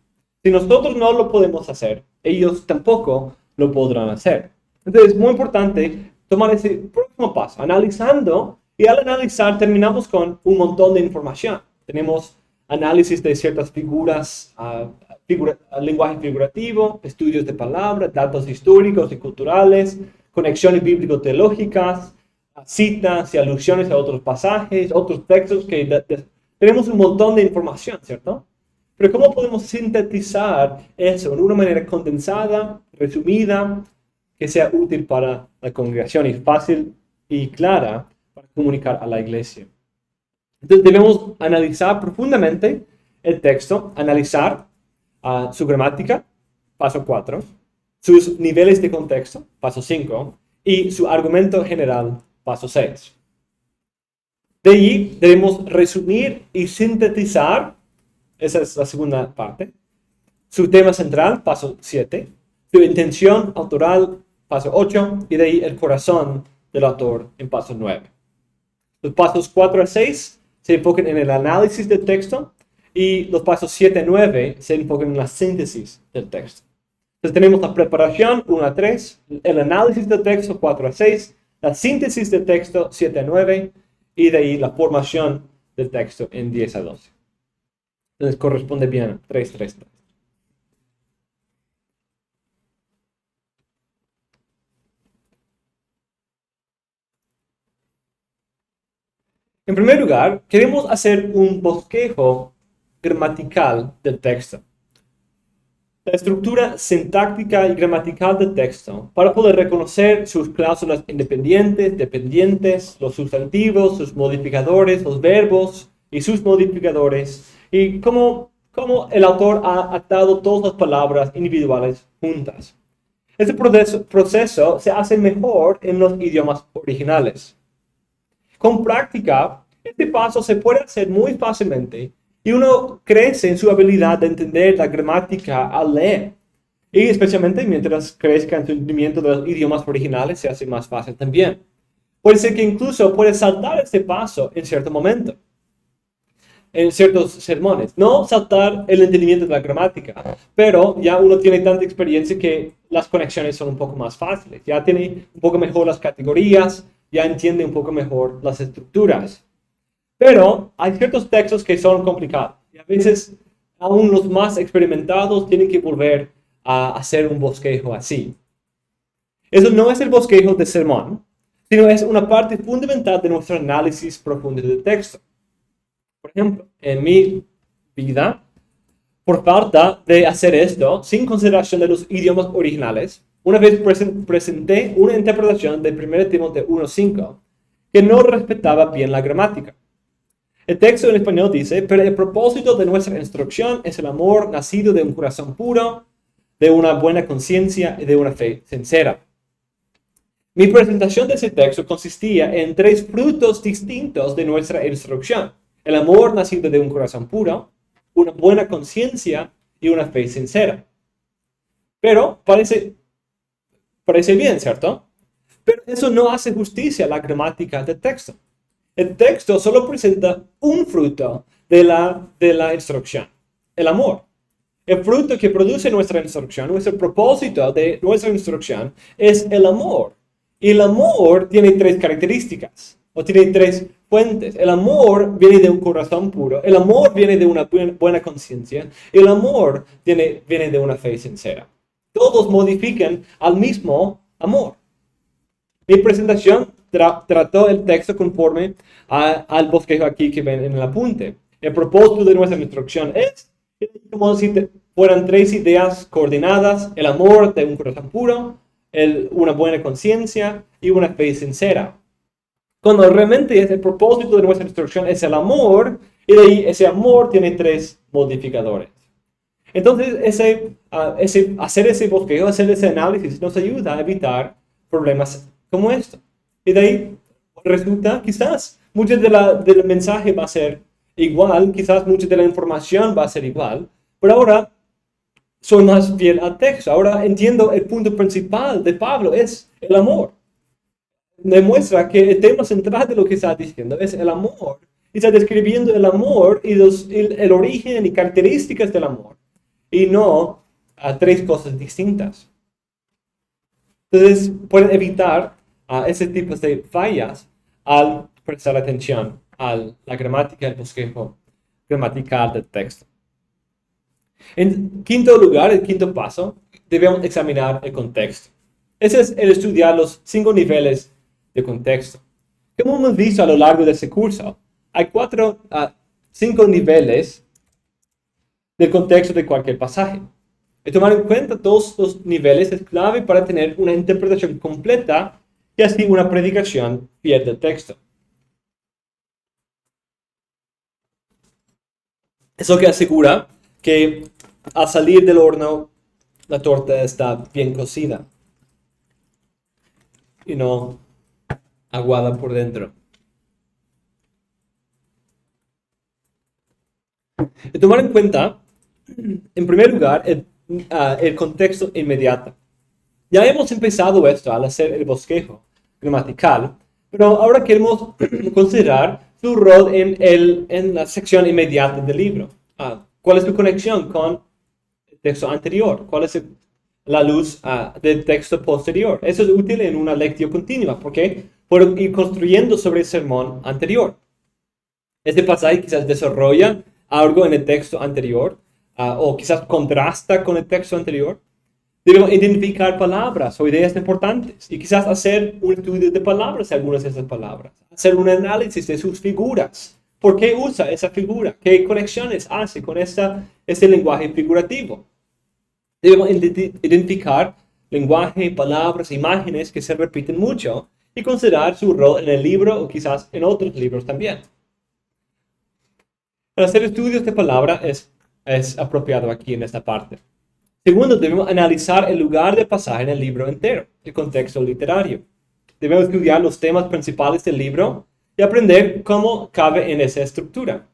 Si nosotros no lo podemos hacer, ellos tampoco lo podrán hacer. Entonces es muy importante tomar ese próximo paso, analizando, y al analizar terminamos con un montón de información. Tenemos análisis de ciertas figuras lenguaje figurativo, estudios de palabra, datos históricos y culturales, conexiones bíblico-teológicas, citas y alusiones a otros pasajes, otros textos que tenemos un montón de información, ¿cierto? Pero ¿cómo podemos sintetizar eso en una manera condensada, resumida, que sea útil para la congregación y fácil y clara para comunicar a la iglesia? Entonces debemos analizar profundamente el texto, analizar su gramática, paso 4, sus niveles de contexto, paso 5, y su argumento general, paso 6. De allí debemos resumir y sintetizar, esa es la segunda parte, su tema central, paso 7, su intención autoral, paso 8, y de ahí el corazón del autor en paso 9. Los pasos 4 a 6 se enfocan en el análisis del texto y los pasos 7 a 9 se enfocan en la síntesis del texto. Entonces tenemos la preparación 1 a 3, el análisis del texto 4 a 6, la síntesis del texto 7 a 9 y de ahí la formación del texto en 10 a 12. Entonces corresponde bien 3, 3, 3. En primer lugar, queremos hacer un bosquejo gramatical del texto. La estructura sintáctica y gramatical del texto para poder reconocer sus cláusulas independientes, dependientes, los sustantivos, sus modificadores, los verbos y sus modificadores, y cómo el autor ha atado todas las palabras individuales juntas. Este proceso se hace mejor en los idiomas originales. Con práctica, este paso se puede hacer muy fácilmente y uno crece en su habilidad de entender la gramática al leer. Y especialmente mientras crezca en su entendimiento de los idiomas originales, se hace más fácil también. Puede ser que incluso puedes saltar este paso en cierto momento, en ciertos sermones. No saltar el entendimiento de la gramática, pero ya uno tiene tanta experiencia que las conexiones son un poco más fáciles. Ya tiene un poco mejor las categorías, ya entiende un poco mejor las estructuras. Pero hay ciertos textos que son complicados y a veces aún los más experimentados tienen que volver a hacer un bosquejo así. Eso no es el bosquejo de sermón, sino es una parte fundamental de nuestro análisis profundo del texto. Por ejemplo, en mi vida, por falta de hacer esto, sin consideración de los idiomas originales, una vez presenté una interpretación de 1 Timoteo 1:5 que no respetaba bien la gramática. El texto en español dice, pero el propósito de nuestra instrucción es el amor nacido de un corazón puro, de una buena conciencia y de una fe sincera. Mi presentación de ese texto consistía en 3 frutos distintos de nuestra instrucción. El amor nacido de un corazón puro, una buena conciencia y una fe sincera. Pero parece bien, ¿cierto? Pero eso no hace justicia a la gramática del texto. El texto solo presenta un fruto de la instrucción, el amor. El fruto que produce nuestra instrucción, nuestro propósito de nuestra instrucción es el amor. Y el amor tiene 3 características, o tiene 3 fuentes. El amor viene de un corazón puro, el amor viene de una buena conciencia, y el amor viene de una fe sincera. Todos modifican al mismo amor. Mi presentación trató el texto conforme al bosquejo aquí que ven en el apunte. El propósito de nuestra instrucción es como si fueran 3 ideas coordinadas: el amor de un corazón puro, una buena conciencia y una fe sincera. Cuando realmente el propósito de nuestra instrucción es el amor, y de ahí ese amor tiene 3 modificadores. Entonces, hacer ese bosquejo, hacer ese análisis nos ayuda a evitar problemas como esto. Y de ahí resulta, quizás, mucho del mensaje va a ser igual, quizás mucha de la información va a ser igual, pero ahora soy más fiel al texto. Ahora entiendo el punto principal de Pablo, es el amor. Demuestra que el tema central de lo que está diciendo es el amor. Y está describiendo el amor y el origen y características del amor. Y no a 3 cosas distintas. Entonces, pueden evitar ese tipo de fallas al prestar atención a la gramática, el bosquejo gramatical del texto. En quinto lugar, el quinto paso, debemos examinar el contexto. Ese es el estudiar los 5 niveles de contexto. Como hemos visto a lo largo de este curso, hay 5 niveles del contexto de cualquier pasaje. Y tomar en cuenta todos los niveles es clave para tener una interpretación completa y así una predicación fiel del texto. Eso que asegura que al salir del horno la torta está bien cocida y no aguada por dentro. Y tomar en cuenta, en primer lugar, el contexto inmediato. Ya hemos empezado esto al hacer el bosquejo gramatical, pero ahora queremos considerar su rol en la sección inmediata del libro. ¿Cuál es su conexión con el texto anterior? ¿Cuál es la luz del texto posterior? Eso es útil en una lección continua, porque puedo ir construyendo sobre el sermón anterior. Este pasaje quizás desarrolla algo en el texto anterior, o quizás contrasta con el texto anterior. Debemos identificar palabras o ideas importantes y quizás hacer un estudio de palabras de algunas de esas palabras. Hacer un análisis de sus figuras. ¿Por qué usa esa figura? ¿Qué conexiones hace con este lenguaje figurativo? Debemos identificar lenguaje, palabras, imágenes que se repiten mucho y considerar su rol en el libro o quizás en otros libros también. Para hacer estudios de palabra es apropiado aquí en esta parte. Segundo, debemos analizar el lugar del pasaje en el libro entero, el contexto literario. Debemos estudiar los temas principales del libro y aprender cómo cabe en esa estructura.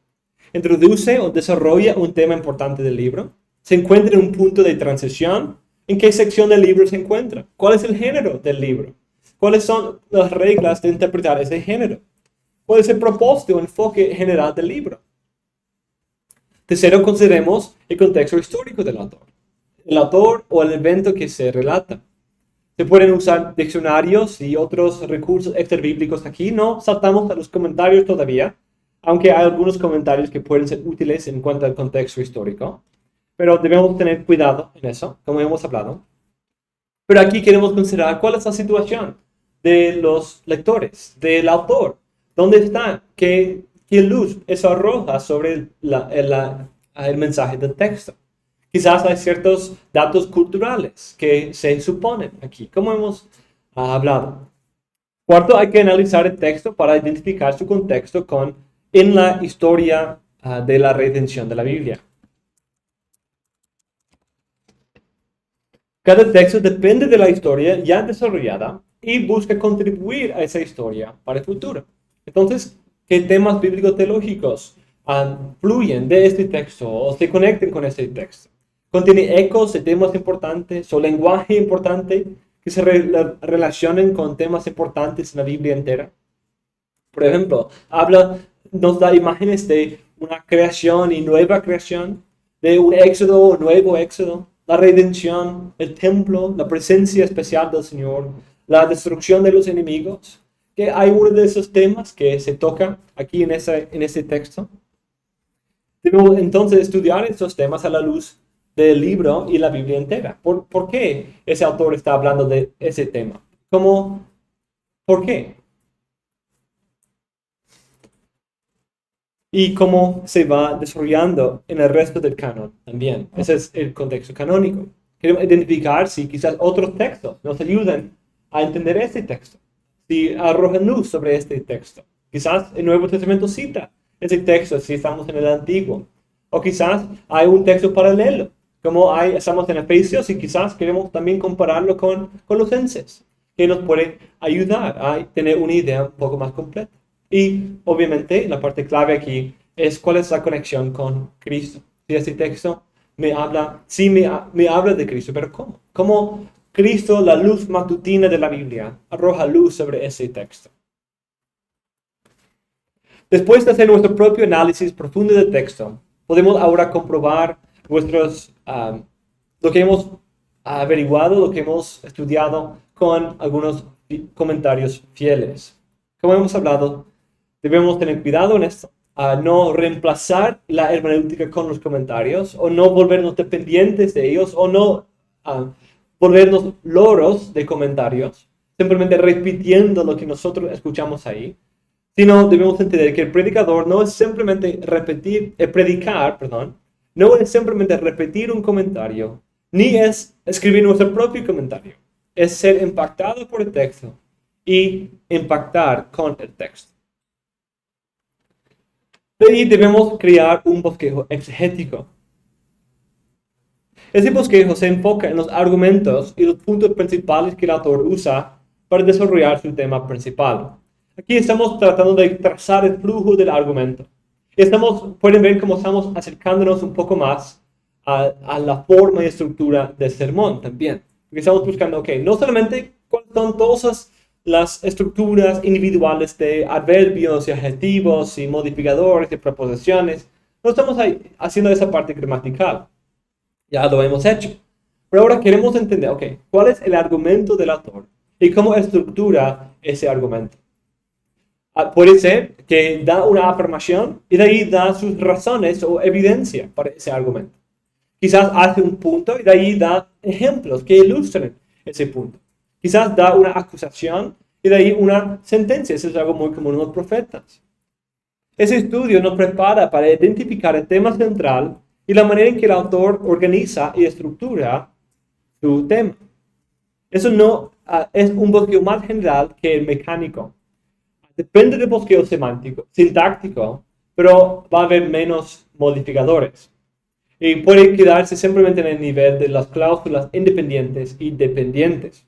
Introduce o desarrolla un tema importante del libro. Se encuentra en un punto de transición. ¿En qué sección del libro se encuentra? ¿Cuál es el género del libro? ¿Cuáles son las reglas de interpretar ese género? ¿Cuál es el propósito o enfoque general del libro? Tercero, consideremos el contexto histórico del autor. El autor o el evento que se relata. Se pueden usar diccionarios y otros recursos extrabíblicos aquí. No saltamos a los comentarios todavía, aunque hay algunos comentarios que pueden ser útiles en cuanto al contexto histórico. Pero debemos tener cuidado en eso, como hemos hablado. Pero aquí queremos considerar cuál es la situación de los lectores, del autor. ¿Dónde está? ¿Qué luz eso arroja sobre el mensaje del texto? Quizás hay ciertos datos culturales que se suponen aquí, como hemos hablado. Cuarto, hay que analizar el texto para identificar su contexto en la historia de la redención de la Biblia. Cada texto depende de la historia ya desarrollada y busca contribuir a esa historia para el futuro. Entonces, ¿qué temas bíblico-teológicos fluyen de este texto o se conecten con este texto? Contiene ecos de temas importantes o lenguaje importante que se relacionen con temas importantes en la Biblia entera. Por ejemplo, nos da imágenes de una creación y nueva creación, de un éxodo o nuevo éxodo, la redención, el templo, la presencia especial del Señor, la destrucción de los enemigos. Que hay uno de esos temas que se toca aquí en ese texto. Debemos entonces estudiar estos temas a la luz del libro y la Biblia entera. ¿Por qué ese autor está hablando de ese tema? ¿Por qué? Y cómo se va desarrollando en el resto del canon también. Ese es el contexto canónico. Queremos identificar si quizás otros textos nos ayudan a entender este texto. Si arrojan luz sobre este texto. Quizás el Nuevo Testamento cita ese texto si estamos en el Antiguo. O quizás hay un texto paralelo, como estamos en Efesios y quizás queremos también compararlo con Colosenses, que nos puede ayudar a tener una idea un poco más completa. Y obviamente la parte clave aquí es cuál es la conexión con Cristo. Si este texto me habla de Cristo, pero ¿cómo? ¿Cómo Cristo, la luz matutina de la Biblia, arroja luz sobre ese texto? Después de hacer nuestro propio análisis profundo del texto, podemos ahora comprobar lo que hemos averiguado, lo que hemos estudiado con algunos comentarios fieles. Como hemos hablado, debemos tener cuidado en esto no reemplazar la hermenéutica con los comentarios, o no volvernos dependientes de ellos, o no volvernos loros de comentarios, simplemente repitiendo lo que nosotros escuchamos ahí, sino debemos entender que el predicador no es simplemente no es simplemente repetir un comentario, ni es escribir nuestro propio comentario, es ser impactado por el texto y impactar con el texto. De ahí debemos crear un bosquejo exegético. Ese bosquejo se enfoca en los argumentos y los puntos principales que el autor usa para desarrollar su tema principal. Aquí estamos tratando de trazar el flujo del argumento. Pueden ver cómo estamos acercándonos un poco más a la forma y estructura del sermón también. Porque estamos buscando, no solamente cuáles son todas las estructuras individuales de adverbios y adjetivos y modificadores y preposiciones. No estamos haciendo esa parte gramatical. Ya lo hemos hecho. Pero ahora queremos entender, ¿cuál es el argumento del autor? Y cómo estructura ese argumento. Puede ser que da una afirmación y de ahí da sus razones o evidencia para ese argumento. Quizás hace un punto y de ahí da ejemplos que ilustren ese punto. Quizás da una acusación y de ahí una sentencia. Eso es algo muy común en los profetas. Ese estudio nos prepara para identificar el tema central y la manera en que el autor organiza y estructura su tema. Eso no es un bosquejo más general que el mecánico. Depende del bosquejo sintáctico, pero va a haber menos modificadores. Y puede quedarse simplemente en el nivel de las cláusulas independientes y dependientes.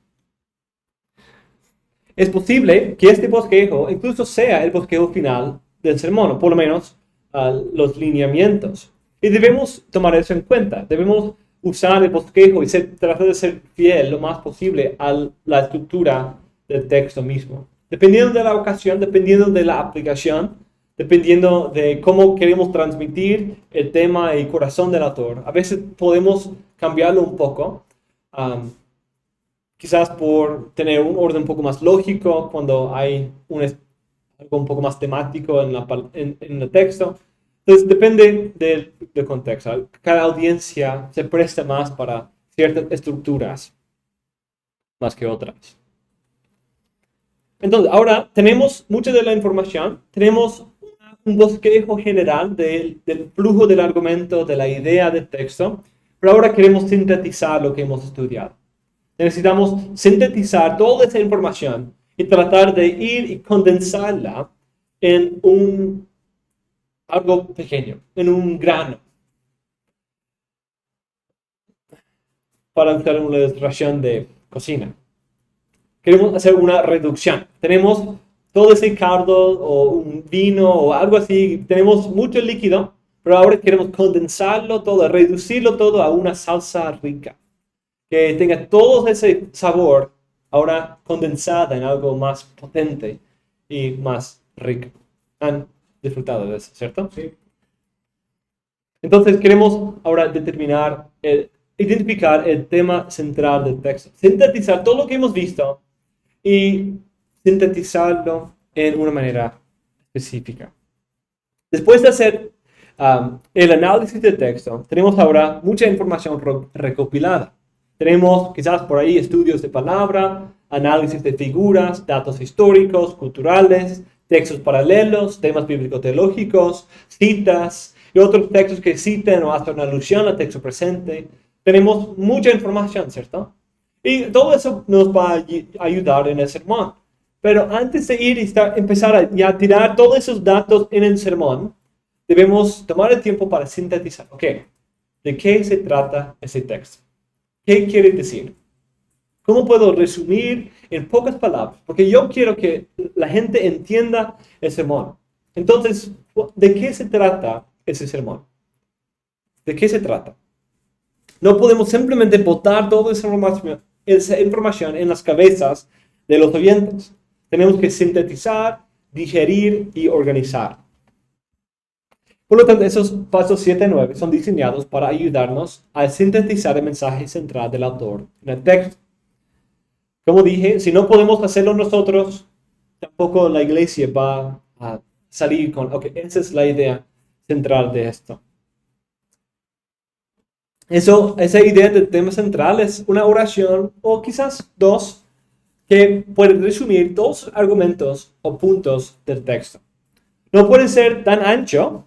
Es posible que este bosquejo incluso sea el bosquejo final del sermón, o por lo menos los lineamientos. Y debemos tomar eso en cuenta. Debemos usar el bosquejo y tratar de ser fiel lo más posible a la estructura del texto mismo. Dependiendo de la ocasión, dependiendo de la aplicación, dependiendo de cómo queremos transmitir el tema y corazón del autor. A veces podemos cambiarlo un poco, quizás por tener un orden un poco más lógico cuando hay algo un poco más temático en el texto. Entonces depende del contexto. Cada audiencia se presta más para ciertas estructuras más que otras. Entonces, ahora tenemos mucha de la información, tenemos un bosquejo general del flujo del argumento, de la idea del texto, pero ahora queremos sintetizar lo que hemos estudiado. Necesitamos sintetizar toda esa información y tratar de ir y condensarla en algo pequeño, en un grano. Para usar una ilustración de cocina. Queremos hacer una reducción. Tenemos todo ese caldo o un vino o algo así. Tenemos mucho líquido, pero ahora queremos condensarlo todo, reducirlo todo a una salsa rica. Que tenga todo ese sabor ahora condensada en algo más potente y más rico. ¿Han disfrutado de eso, cierto? Sí. Entonces queremos ahora identificar el tema central del texto. Sintetizar todo lo que hemos visto y sintetizarlo en una manera específica. Después de hacer el análisis del texto, tenemos ahora mucha información recopilada. Tenemos quizás por ahí estudios de palabra, análisis de figuras, datos históricos, culturales, textos paralelos, temas bíblico-teológicos, citas y otros textos que citen o hacen alusión al texto presente. Tenemos mucha información, ¿cierto? Y todo eso nos va a ayudar en el sermón. Pero antes de ir y empezar a tirar todos esos datos en el sermón, debemos tomar el tiempo para sintetizar. ¿De qué se trata ese texto? ¿Qué quiere decir? ¿Cómo puedo resumir en pocas palabras? Porque yo quiero que la gente entienda el sermón. Entonces, ¿de qué se trata ese sermón? ¿De qué se trata? No podemos simplemente botar toda esa información en las cabezas de los oyentes. Tenemos que sintetizar, digerir y organizar. Por lo tanto, esos pasos 7 y 9 son diseñados para ayudarnos a sintetizar el mensaje central del autor en el texto. Como dije, si no podemos hacerlo nosotros, tampoco la iglesia va a salir con, ok, esa es la idea central de esto. Esa idea de tema central es una oración o quizás dos que pueden resumir todos los argumentos o puntos del texto. No puede ser tan ancho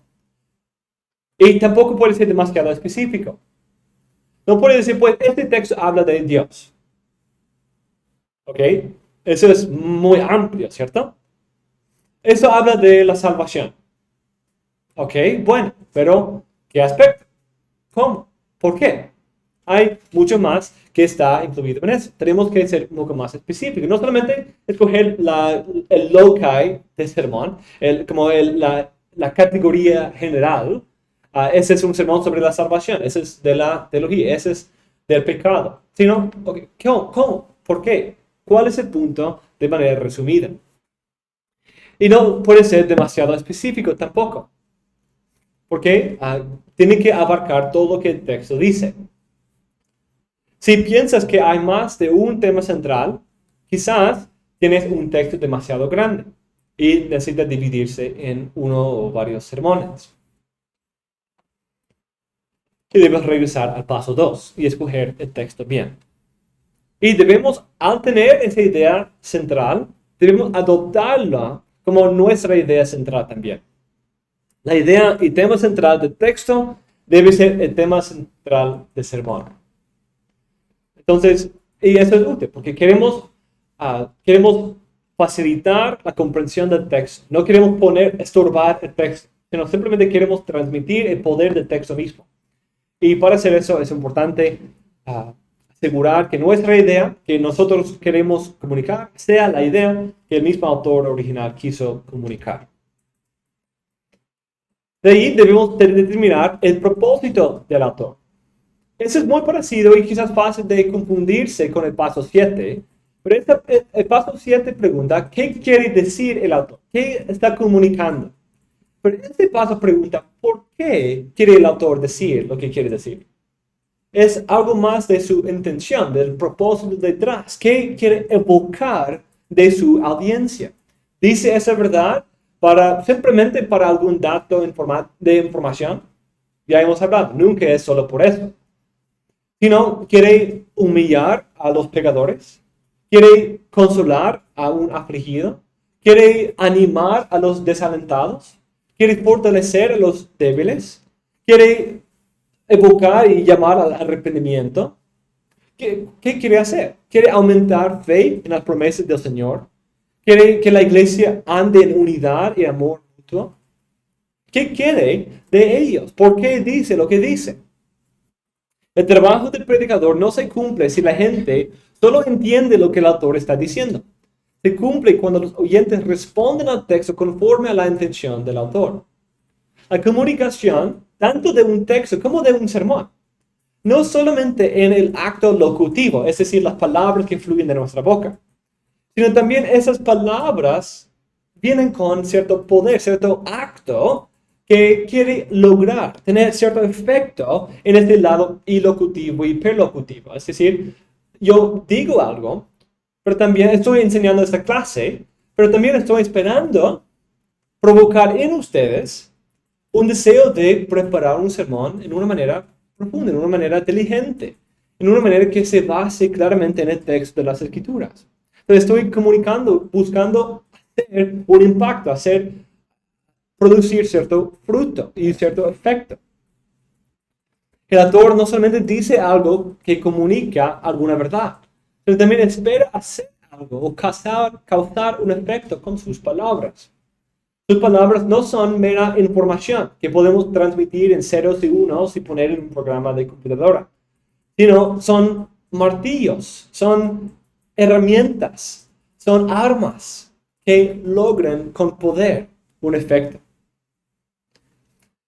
y tampoco puede ser demasiado específico. No puede decir, pues, este texto habla de Dios. ¿Ok? Eso es muy amplio, ¿cierto? Eso habla de la salvación. ¿Ok? Bueno, pero ¿qué aspecto? ¿Cómo? ¿Por qué? Hay mucho más que está incluido en eso. Tenemos que ser un poco más específicos. No solamente escoger el loci de sermón, la categoría general. Ese es un sermón sobre la salvación. Ese es de la teología. Ese es del pecado. Sino, okay, ¿cómo? ¿Por qué? ¿Cuál es el punto de manera resumida? Y no puede ser demasiado específico tampoco. Porque tiene que abarcar todo lo que el texto dice. Si piensas que hay más de un tema central, quizás tienes un texto demasiado grande y necesita dividirse en uno o varios sermones. Y debes regresar al paso 2 y escoger el texto bien. Y debemos, al tener esa idea central, debemos adoptarla como nuestra idea central también. La idea y tema central del texto debe ser el tema central del sermón. Entonces, y eso es útil porque queremos facilitar la comprensión del texto. No queremos estorbar el texto, sino simplemente queremos transmitir el poder del texto mismo. Y para hacer eso es importante asegurar que nuestra idea, que nosotros queremos comunicar, sea la idea que el mismo autor original quiso comunicar. De ahí debemos determinar el propósito del autor. Eso es muy parecido y quizás fácil de confundirse con el paso 7. Pero el paso 7 pregunta, ¿qué quiere decir el autor? ¿Qué está comunicando? Pero este paso pregunta, ¿por qué quiere el autor decir lo que quiere decir? Es algo más de su intención, del propósito detrás. ¿Qué quiere evocar de su audiencia? ¿Dice esa verdad simplemente para algún dato de información? Ya hemos hablado, nunca es solo por eso. Sino quiere humillar a los pecadores, quiere consolar a un afligido, quiere animar a los desalentados, quiere fortalecer a los débiles, quiere evocar y llamar al arrepentimiento. ¿Qué quiere hacer? Quiere aumentar fe en las promesas del Señor, quiere que la iglesia ande en unidad y amor mutuo. ¿Qué quiere de ellos? ¿Por qué dice lo que dice? El trabajo del predicador no se cumple si la gente solo entiende lo que el autor está diciendo. Se cumple cuando los oyentes responden al texto conforme a la intención del autor. La comunicación, tanto de un texto como de un sermón, no solamente en el acto locutivo, es decir, las palabras que fluyen de nuestra boca, sino también esas palabras vienen con cierto poder, cierto acto que quiere lograr, tener cierto efecto en este lado ilocutivo y perlocutivo. Es decir, yo digo algo, pero también estoy enseñando esta clase, pero también estoy esperando provocar en ustedes un deseo de preparar un sermón en una manera profunda, en una manera inteligente, en una manera que se base claramente en el texto de las Escrituras. Entonces estoy comunicando, buscando hacer un impacto, producir cierto fruto y cierto efecto. El autor no solamente dice algo que comunica alguna verdad, pero también espera hacer algo o causar un efecto con sus palabras. Sus palabras no son mera información que podemos transmitir en ceros y unos y poner en un programa de computadora, sino son martillos, son herramientas, son armas que logran con poder un efecto.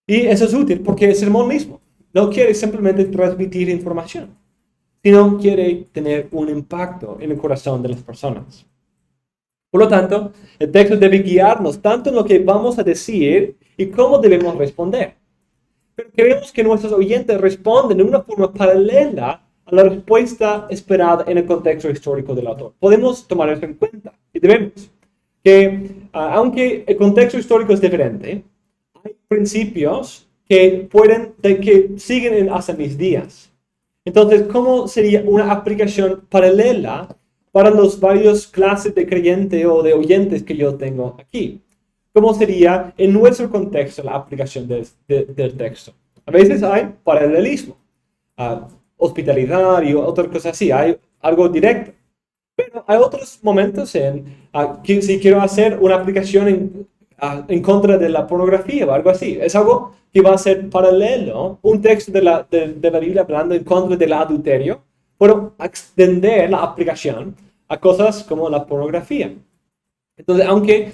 Y eso es útil porque el sermón mismo no quiere simplemente transmitir información, sino quiere tener un impacto en el corazón de las personas. Por lo tanto, el texto debe guiarnos tanto en lo que vamos a decir y cómo debemos responder. Pero queremos que nuestros oyentes respondan de una forma paralela a la respuesta esperada en el contexto histórico del autor. Podemos tomar eso en cuenta y debemos. que aunque el contexto histórico es diferente, hay principios que siguen hasta mis días. Entonces, ¿cómo sería una aplicación paralela para los varios clases de creyente o de oyentes que yo tengo aquí? ¿Cómo sería en nuestro contexto la aplicación del texto? A veces hay paralelismo, hospitalidad y otras cosas así, hay algo directo. Pero hay otros momentos que si quiero hacer una aplicación en contra de la pornografía o algo así, es algo que va a ser paralelo, un texto de la Biblia hablando en contra del adulterio, puedo extender la aplicación a cosas como la pornografía. Entonces, aunque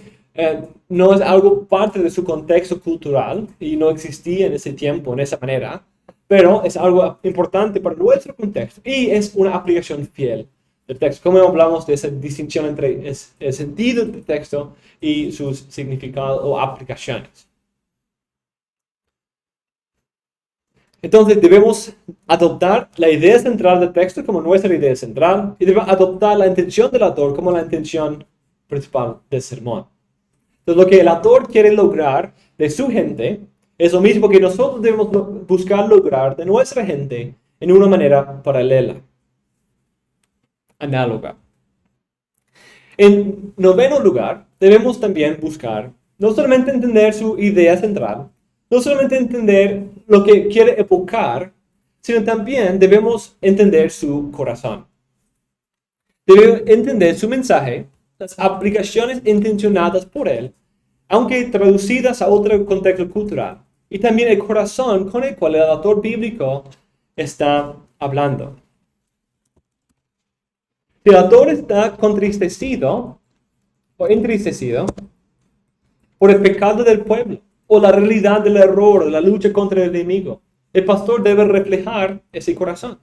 no es algo parte de su contexto cultural y no existía en ese tiempo, en esa manera, pero es algo importante para nuestro contexto y es una aplicación fiel del texto. Como hablamos de esa distinción entre el sentido del texto y sus significados o aplicaciones. Entonces debemos adoptar la idea central del texto como nuestra idea central y debemos adoptar la intención del autor como la intención principal del sermón. Entonces lo que el autor quiere lograr de su gente es lo mismo que nosotros debemos buscar lograr de nuestra gente en una manera paralela, análoga. En noveno lugar, debemos también buscar no solamente entender su idea central, no solamente entender lo que quiere evocar, sino también debemos entender su corazón. Debemos entender su mensaje, las aplicaciones intencionadas por él, aunque traducidas a otro contexto cultural, y también el corazón con el cual el autor bíblico está hablando. Si el autor está contristecido o entristecido por el pecado del pueblo o la realidad del error o la lucha contra el enemigo, el pastor debe reflejar ese corazón.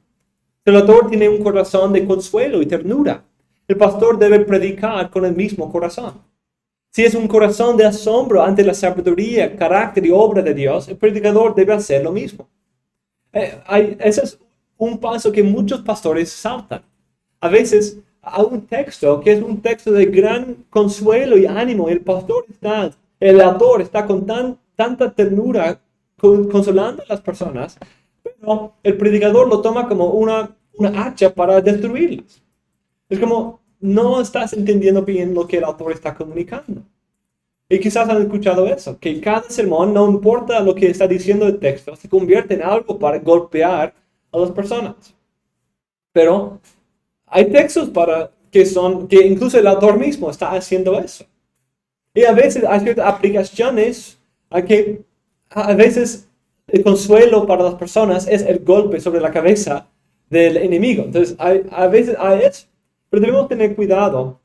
Si el autor tiene un corazón de consuelo y ternura, el pastor debe predicar con el mismo corazón. Si es un corazón de asombro ante la sabiduría, carácter y obra de Dios, el predicador debe hacer lo mismo. Ese es un paso que muchos pastores saltan. A veces hay un texto que es un texto de gran consuelo y ánimo. El autor está con tanta ternura consolando a las personas, pero el predicador lo toma como una hacha para destruirlas. Es como, no estás entendiendo bien lo que el autor está comunicando. Y quizás han escuchado eso, que cada sermón, no importa lo que está diciendo el texto, se convierte en algo para golpear a las personas. Pero hay textos que incluso el autor mismo está haciendo eso. Y a veces hay ciertas aplicaciones que a veces el consuelo para las personas es el golpe sobre la cabeza del enemigo. Entonces, a veces hay eso. Pero debemos tener cuidado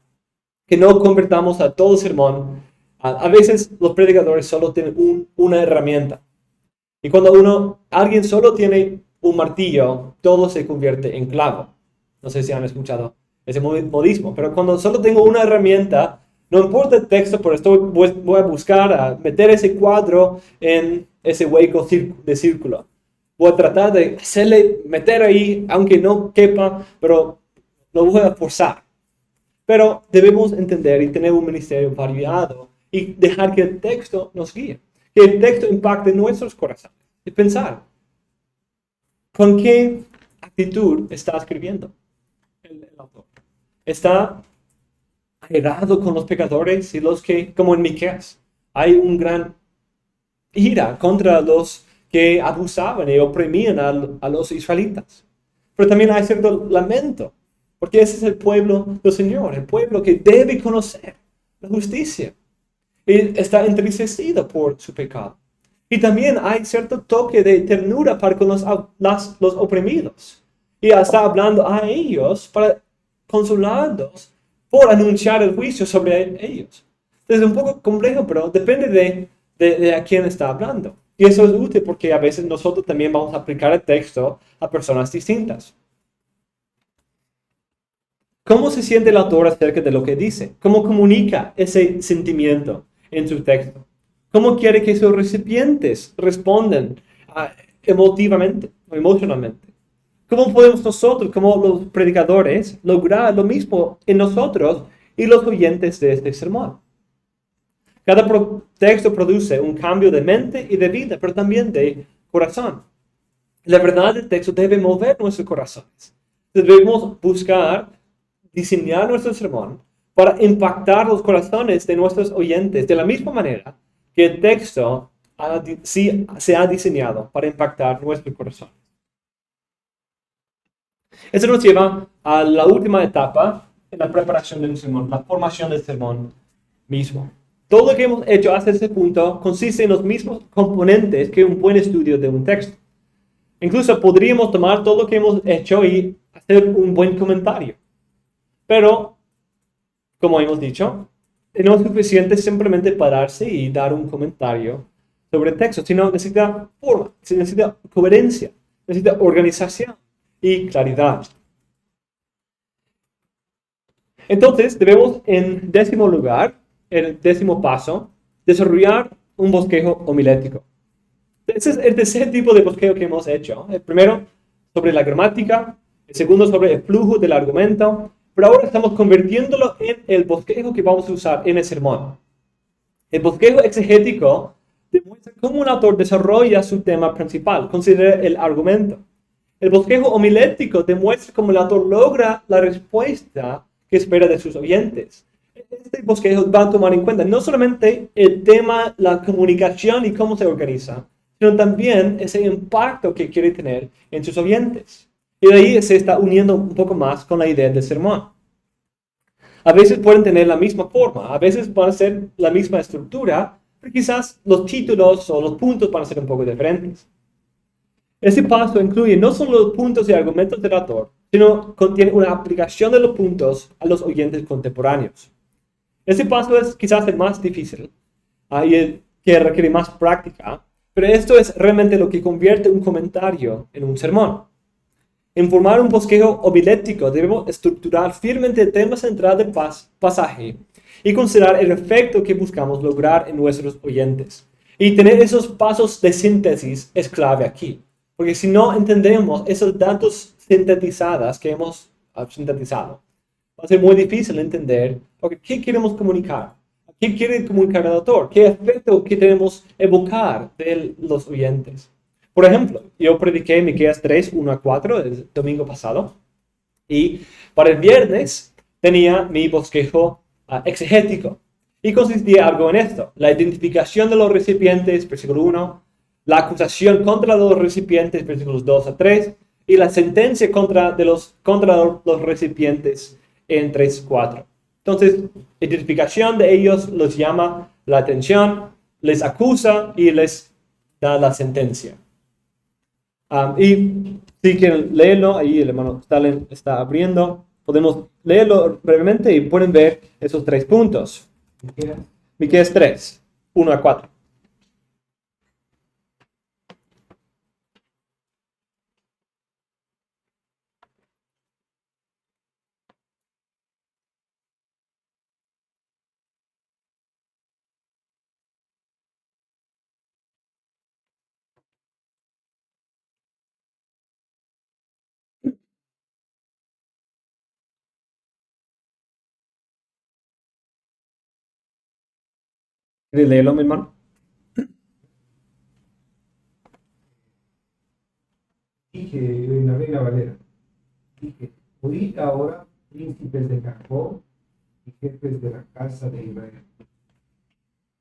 que no convertamos a todo sermón. A veces los predicadores solo tienen una herramienta. Y cuando alguien solo tiene un martillo, todo se convierte en clavo. No sé si han escuchado ese modismo, pero cuando solo tengo una herramienta, no importa el texto, pero voy a buscar meter ese cuadro en ese hueco de círculo. Voy a tratar de meter ahí, aunque no quepa, pero lo voy a forzar. Pero debemos entender y tener un ministerio variado y dejar que el texto nos guíe, que el texto impacte nuestros corazones y pensar, ¿con qué actitud está escribiendo el autor? ¿Está airado con los pecadores y los que, como en Miqueas, hay un gran ira contra los que abusaban y oprimían a los israelitas? Pero también hay cierto lamento, porque ese es el pueblo del Señor, el pueblo que debe conocer la justicia. Y está entristecido por su pecado. Y también hay cierto toque de ternura para con los oprimidos. Y está hablando a ellos para consolarlos por anunciar el juicio sobre ellos. Es un poco complejo, pero depende de a quién está hablando. Y eso es útil porque a veces nosotros también vamos a aplicar el texto a personas distintas. ¿Cómo se siente el autor acerca de lo que dice? ¿Cómo comunica ese sentimiento en su texto? ¿Cómo quiere que sus recipientes respondan emotivamente o emocionalmente? ¿Cómo podemos nosotros, como los predicadores, lograr lo mismo en nosotros y los oyentes de este sermón? Cada texto produce un cambio de mente y de vida, pero también de corazón. La verdad del texto debe mover nuestros corazones. Debemos buscar diseñar nuestro sermón para impactar los corazones de nuestros oyentes de la misma manera que el texto se ha diseñado para impactar nuestro corazón. Eso nos lleva a la última etapa en la preparación del sermón, la formación del sermón mismo. Todo lo que hemos hecho hasta ese punto consiste en los mismos componentes que un buen estudio de un texto. Incluso podríamos tomar todo lo que hemos hecho y hacer un buen comentario. Pero, como hemos dicho, no es suficiente simplemente pararse y dar un comentario sobre el texto, sino necesita forma, necesita coherencia, necesita organización y claridad. Entonces, debemos, en décimo lugar, el décimo paso, desarrollar un bosquejo homilético. Ese es el tercer tipo de bosquejo que hemos hecho. El primero sobre la gramática, el segundo sobre el flujo del argumento, pero ahora estamos convirtiéndolo en el bosquejo que vamos a usar en el sermón. El bosquejo exegético demuestra cómo un autor desarrolla su tema principal, considera el argumento. El bosquejo homilético demuestra cómo el autor logra la respuesta que espera de sus oyentes. Este bosquejo va a tomar en cuenta no solamente el tema, la comunicación y cómo se organiza, sino también ese impacto que quiere tener en sus oyentes. Y de ahí se está uniendo un poco más con la idea del sermón. A veces pueden tener la misma forma, a veces van a ser la misma estructura, pero quizás los títulos o los puntos van a ser un poco diferentes. Este paso incluye no solo los puntos y argumentos del autor, sino contiene una aplicación de los puntos a los oyentes contemporáneos. Este paso es quizás el más difícil y el que requiere más práctica, pero esto es realmente lo que convierte un comentario en un sermón. En formar un bosquejo homilético debemos estructurar firmemente el tema central del pasaje y considerar el efecto que buscamos lograr en nuestros oyentes. Y tener esos pasos de síntesis es clave aquí, porque si no entendemos esos datos sintetizados que hemos sintetizado, va a ser muy difícil entender qué queremos comunicar. ¿Qué quiere comunicar el autor? ¿Qué efecto queremos evocar de los oyentes? Por ejemplo, yo prediqué Miqueas 3, 1-4 el domingo pasado. Y para el viernes tenía mi bosquejo exegético. Y consistía algo en esto. La identificación de los recipientes, versículo 1. La acusación contra los recipientes, versículos 2-3. Y la sentencia contra los recipientes en 3-4. Entonces, identificación de ellos los llama la atención, les acusa y les da la sentencia. Y si quieren leerlo, ahí el hermano Stalin está abriendo, podemos leerlo brevemente y pueden ver esos 3 puntos. Miqueas 3, 1-4. ¿Quieres leerlo, mi hermano? Dije en la Reina Valera, dije, oíd ahora, príncipes de Jacob y jefes de la casa de Israel.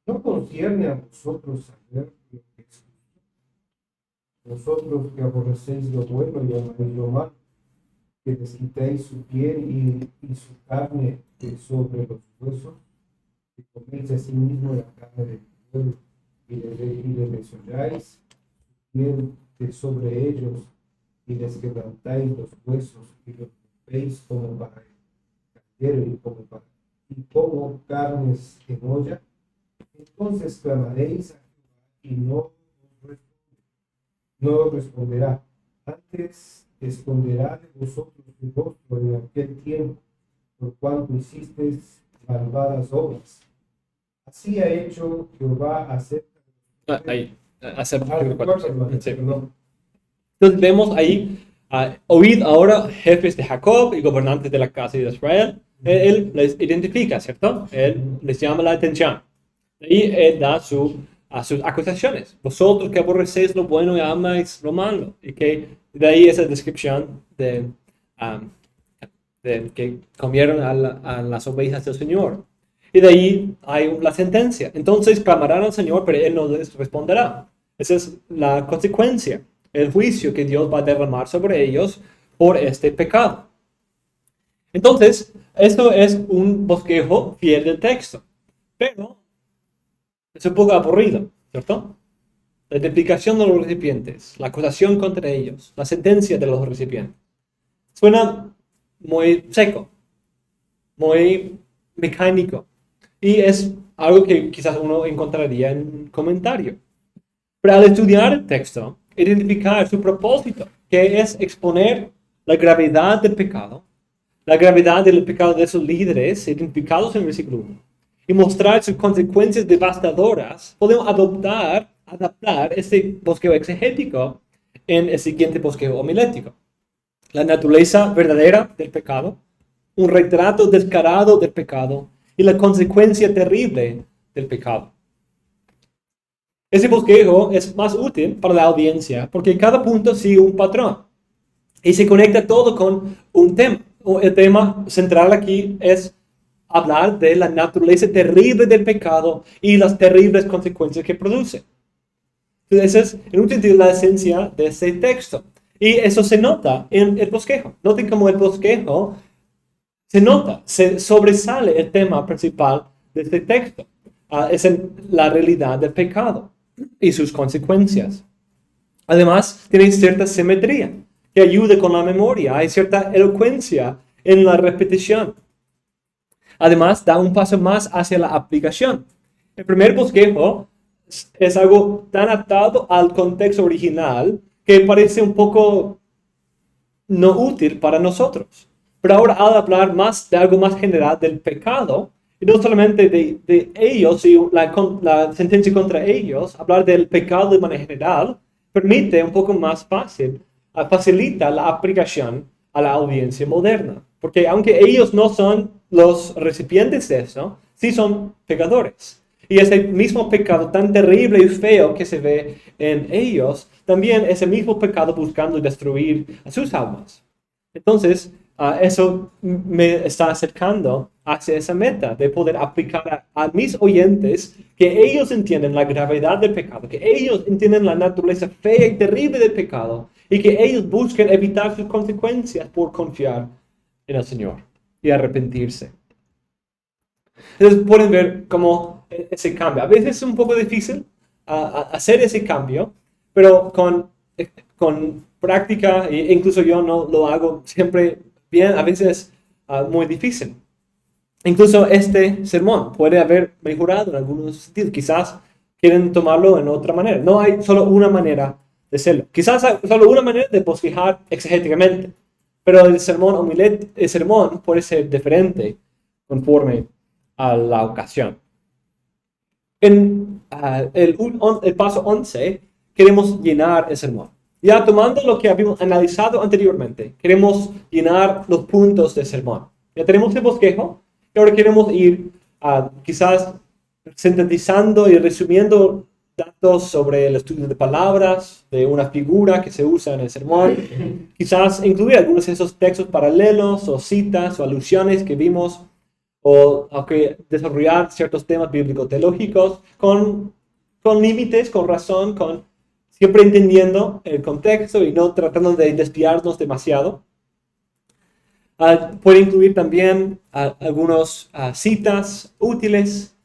¿No concierne a vosotros saber lo que es justo? Vosotros que aborrecéis lo bueno y amáis lo malo, que desquitáis su piel y su carne de sobre los huesos, que coméis a sí mismo la carne del pueblo y le desolláis su piel de sobre ellos y les quebrantáis los huesos y los rompéis como para el caldero y como carnes en olla, entonces clamaréis a Jehová y no os responderá. Antes esconderá de vosotros su rostro en aquel tiempo, por cuanto hicisteis malvadas obras. Así ha hecho Jehová acerca de Entonces vemos ahí, oíd ahora jefes de Jacob y gobernantes de la casa de Israel. Él les identifica, ¿cierto? Él les llama la atención. De ahí él da a sus acusaciones. Vosotros que aborrecéis lo bueno y amáis lo malo. Y que de ahí esa descripción um, de que comieron a las ovejas del Señor. Y de ahí hay la sentencia. Entonces clamarán al Señor, pero Él no les responderá. Esa es la consecuencia, el juicio que Dios va a derramar sobre ellos por este pecado. Entonces, esto es un bosquejo fiel del texto. Pero es un poco aburrido, ¿cierto? La identificación de los recipientes, la acusación contra ellos, la sentencia de los recipientes. Suena muy seco, muy mecánico. Y es algo que quizás uno encontraría en un comentario. Pero al estudiar el texto, identificar su propósito, que es exponer la gravedad del pecado de sus líderes, identificados en el versículo 1, y mostrar sus consecuencias devastadoras, podemos adaptar este bosquejo exegético en el siguiente bosquejo homilético. La naturaleza verdadera del pecado, un retrato descarado del pecado y la consecuencia terrible del pecado. Ese bosquejo es más útil para la audiencia porque cada punto sigue un patrón y se conecta todo con un tema. El tema central aquí es hablar de la naturaleza terrible del pecado y las terribles consecuencias que produce. Entonces, esa es en un sentido la esencia de este texto. Y eso se nota en el bosquejo. Noten cómo el bosquejo se sobresale el tema principal de este texto. Es la realidad del pecado y sus consecuencias. Además, tiene cierta simetría que ayuda con la memoria. Hay cierta elocuencia en la repetición. Además, da un paso más hacia la aplicación. El primer bosquejo es algo tan atado al contexto original que parece un poco no útil para nosotros. Pero ahora, al hablar más de algo más general del pecado, y no solamente de ellos y la sentencia contra ellos, hablar del pecado de manera general, permite un poco más facilita la aplicación a la audiencia moderna. Porque aunque ellos no son los recipientes de eso, sí son pecadores. Y ese mismo pecado tan terrible y feo que se ve en ellos, también es el mismo pecado buscando destruir a sus almas. Entonces, eso me está acercando hacia esa meta de poder aplicar a mis oyentes que ellos entienden la gravedad del pecado, que ellos entienden la naturaleza fea y terrible del pecado y que ellos busquen evitar sus consecuencias por confiar en el Señor y arrepentirse. Entonces pueden ver cómo ese cambio. A veces es un poco difícil hacer ese cambio, pero con práctica, e incluso yo no lo hago siempre bien, a veces muy difícil. Incluso este sermón puede haber mejorado en algunos sentidos. Quizás quieren tomarlo en otra manera. No hay solo una manera de hacerlo. Quizás hay solo una manera de bosquejar exegéticamente. Pero el sermón puede ser diferente conforme a la ocasión. En el paso 11 queremos llenar el sermón. Ya tomando lo que habíamos analizado anteriormente, queremos llenar los puntos del sermón. Ya tenemos el bosquejo y ahora queremos ir quizás sintetizando y resumiendo datos sobre el estudio de palabras, de una figura que se usa en el sermón. Quizás incluir algunos de esos textos paralelos o citas o alusiones que vimos o que desarrollar ciertos temas bíblico-teológicos con límites, con razón, siempre entendiendo el contexto y no tratando de desviarnos demasiado. Puede incluir también algunas citas útiles,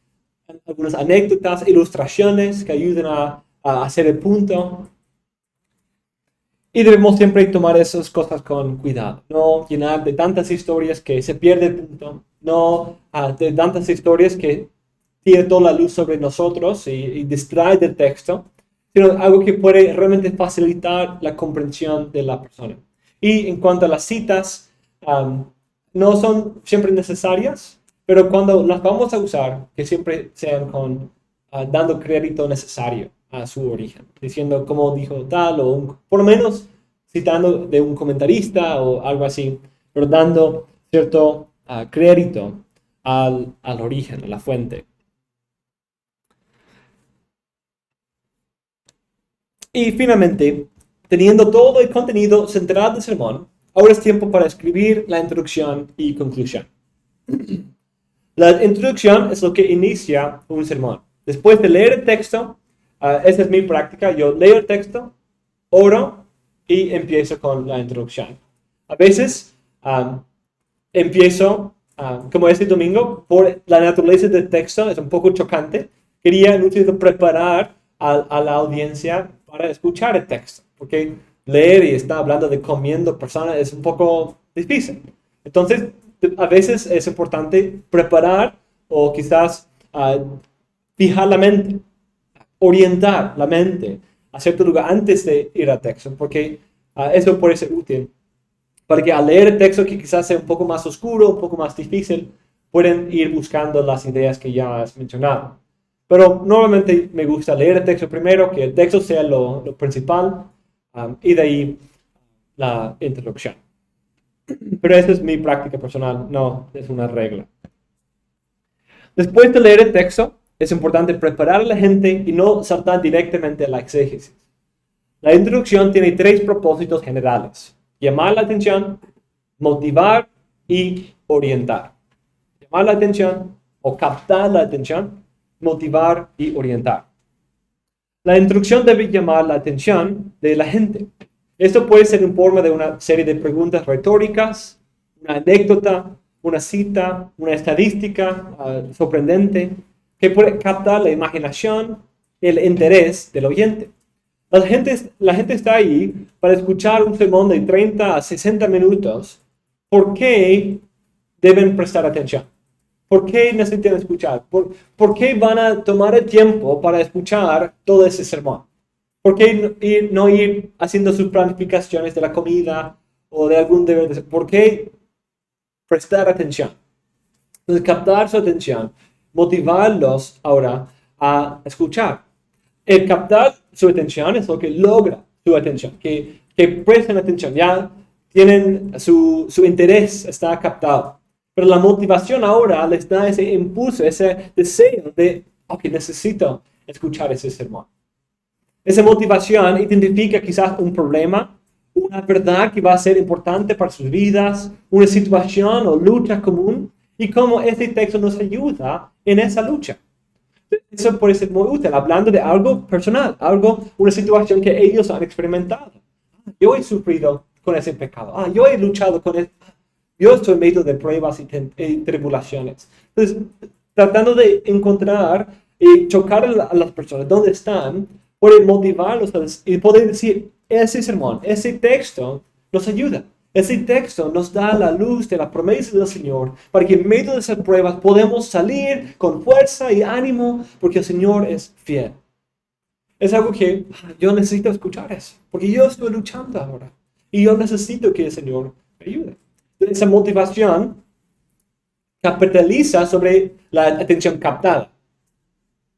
algunas anécdotas, ilustraciones que ayuden a hacer el punto. Y debemos siempre tomar esas cosas con cuidado, no llenar de tantas historias que se pierde el punto, no de tantas historias que tire toda la luz sobre nosotros y distrae del texto, sino algo que puede realmente facilitar la comprensión de la persona. Y en cuanto a las citas, no son siempre necesarias, pero cuando las vamos a usar, que siempre sean dando crédito necesario a su origen, diciendo como dijo tal, o por lo menos citando de un comentarista o algo así, pero dando cierto crédito al origen, a la fuente. Y finalmente, teniendo todo el contenido central del sermón, ahora es tiempo para escribir la introducción y conclusión. La introducción es lo que inicia un sermón. Después de leer el texto, esa es mi práctica, yo leo el texto, oro y empiezo con la introducción. A veces empiezo, como este domingo, por la naturaleza del texto, es un poco chocante. Quería preparar a la audiencia para escuchar el texto, porque leer y estar hablando de comiendo personas es un poco difícil. Entonces, a veces es importante preparar o quizás fijar la mente, orientar la mente a cierto lugar antes de ir al texto, porque eso puede ser útil. Para que al leer el texto que quizás sea un poco más oscuro, un poco más difícil, pueden ir buscando las ideas que ya has mencionado. Pero normalmente me gusta leer el texto primero, que el texto sea lo principal, y de ahí la introducción. Pero esa es mi práctica personal, no es una regla. Después de leer el texto, es importante preparar a la gente y no saltar directamente a la exégesis. La introducción tiene 3 propósitos generales: llamar la atención, motivar y orientar. Llamar la atención o captar la atención, motivar y orientar. La introducción debe llamar la atención de la gente. Esto puede ser en forma de una serie de preguntas retóricas, una anécdota, una cita, una estadística sorprendente, que puede captar la imaginación, el interés del oyente. La gente está ahí para escuchar un sermón de 30 a 60 minutos. ¿Por qué deben prestar atención? ¿Por qué necesitan escuchar? ¿Por qué van a tomar el tiempo para escuchar todo ese sermón? ¿Por qué no ir haciendo sus planificaciones de la comida o de algún deber? ¿Por qué prestar atención? Entonces, captar su atención, motivarlos ahora a escuchar. El captar su atención es lo que logra su atención, que presten atención, ya tienen su interés, está captado. Pero la motivación ahora les da ese impulso, ese deseo de, ok, necesito escuchar ese sermón. Esa motivación identifica quizás un problema, una verdad que va a ser importante para sus vidas, una situación o lucha común, y cómo este texto nos ayuda en esa lucha. Eso puede ser muy útil, hablando de algo personal, una situación que ellos han experimentado. Yo he sufrido con ese pecado. Yo he luchado con él. Yo estoy en medio de pruebas y tribulaciones. Entonces, tratando de encontrar y chocar a las personas donde están, puede motivarlos y poder decir, ese sermón, ese texto nos ayuda. Ese texto nos da la luz de la promesa del Señor para que en medio de esas pruebas podemos salir con fuerza y ánimo porque el Señor es fiel. Es algo que yo necesito escuchar eso, porque yo estoy luchando ahora y yo necesito que el Señor me ayude. Esa motivación capitaliza sobre la atención captada.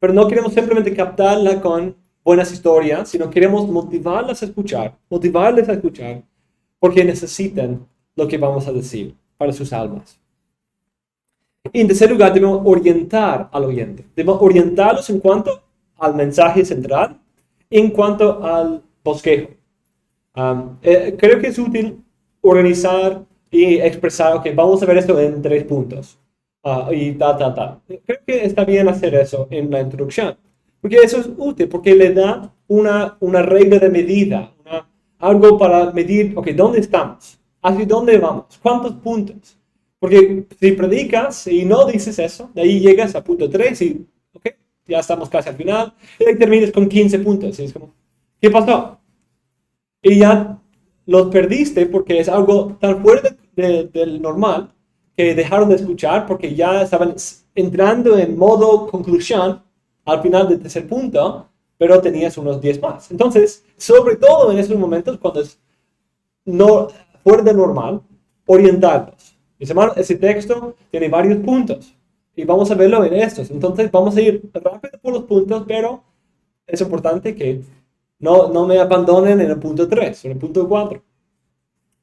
Pero no queremos simplemente captarla con buenas historias, sino queremos motivarles a escuchar, porque necesitan lo que vamos a decir para sus almas. Y en tercer lugar, debemos orientar al oyente. Debemos orientarlos en cuanto al mensaje central, en cuanto al bosquejo. Creo que es útil organizar y expresar, ok, vamos a ver esto en 3 puntos. Y tal. Creo que está bien hacer eso en la introducción. Porque eso es útil, porque le da una regla de medida, algo para medir, ok, ¿dónde estamos? ¿Hacia dónde vamos? ¿Cuántos puntos? Porque si predicas y no dices eso, de ahí llegas a punto 3 y, ok, ya estamos casi al final, y ahí terminas con 15 puntos. Y es como, ¿qué pasó? Y ya los perdiste porque es algo tan fuerte del normal que dejaron de escuchar porque ya estaban entrando en modo conclusión al final del tercer punto, pero tenías unos 10 más. Entonces, sobre todo en esos momentos, cuando es no fuera de normal, orientarlos. Mis hermanos, ese texto tiene varios puntos y vamos a verlo en estos. Entonces, vamos a ir rápido por los puntos, pero es importante que no me abandonen en el punto 3 o en el punto 4.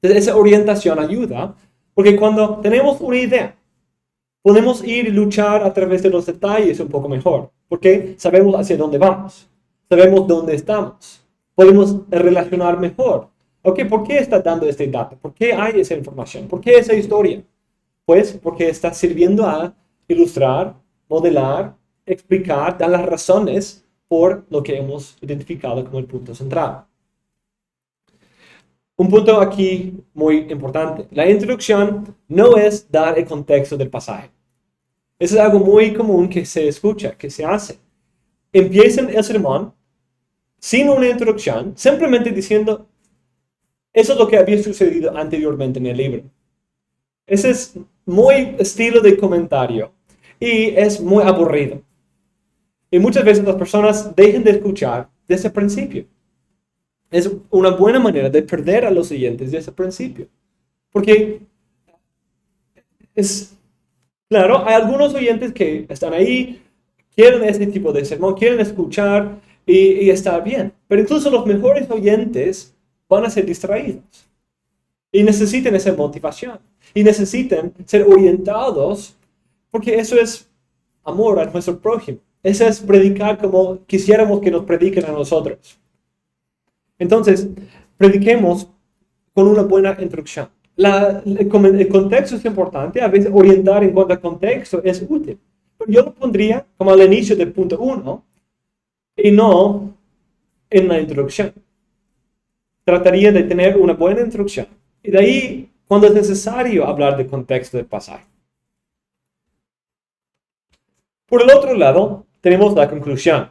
Entonces, esa orientación ayuda, porque cuando tenemos una idea, podemos ir y luchar a través de los detalles un poco mejor, porque sabemos hacia dónde vamos, sabemos dónde estamos. podemos relacionar mejor. Ok, ¿por qué está dando este dato? ¿Por qué hay esa información? ¿Por qué esa historia? Pues porque está sirviendo a ilustrar, modelar, explicar, dar las razones por lo que hemos identificado como el punto central. Un punto aquí muy importante. La introducción no es dar el contexto del pasaje. Eso es algo muy común que se escucha, que se hace. Empiezan el sermón sin una introducción, simplemente diciendo, eso es lo que había sucedido anteriormente en el libro. Ese es muy estilo de comentario y es muy aburrido. Y muchas veces las personas dejan de escuchar desde el principio. Es una buena manera de perder a los oyentes desde el principio. Porque es, claro, hay algunos oyentes que están ahí, quieren este tipo de sermón, quieren escuchar y estar bien. Pero incluso los mejores oyentes van a ser distraídos. Y necesitan esa motivación. Y necesitan ser orientados, porque eso es amor a nuestro prójimo. Eso es predicar como quisiéramos que nos prediquen a nosotros. Entonces, prediquemos con una buena introducción. El contexto es importante, a veces orientar en cuanto al contexto es útil. Pero yo lo pondría como al inicio del punto 1 y no en la introducción. Trataría de tener una buena introducción. Y de ahí, cuando es necesario hablar del contexto del pasaje. Por el otro lado, tenemos la conclusión.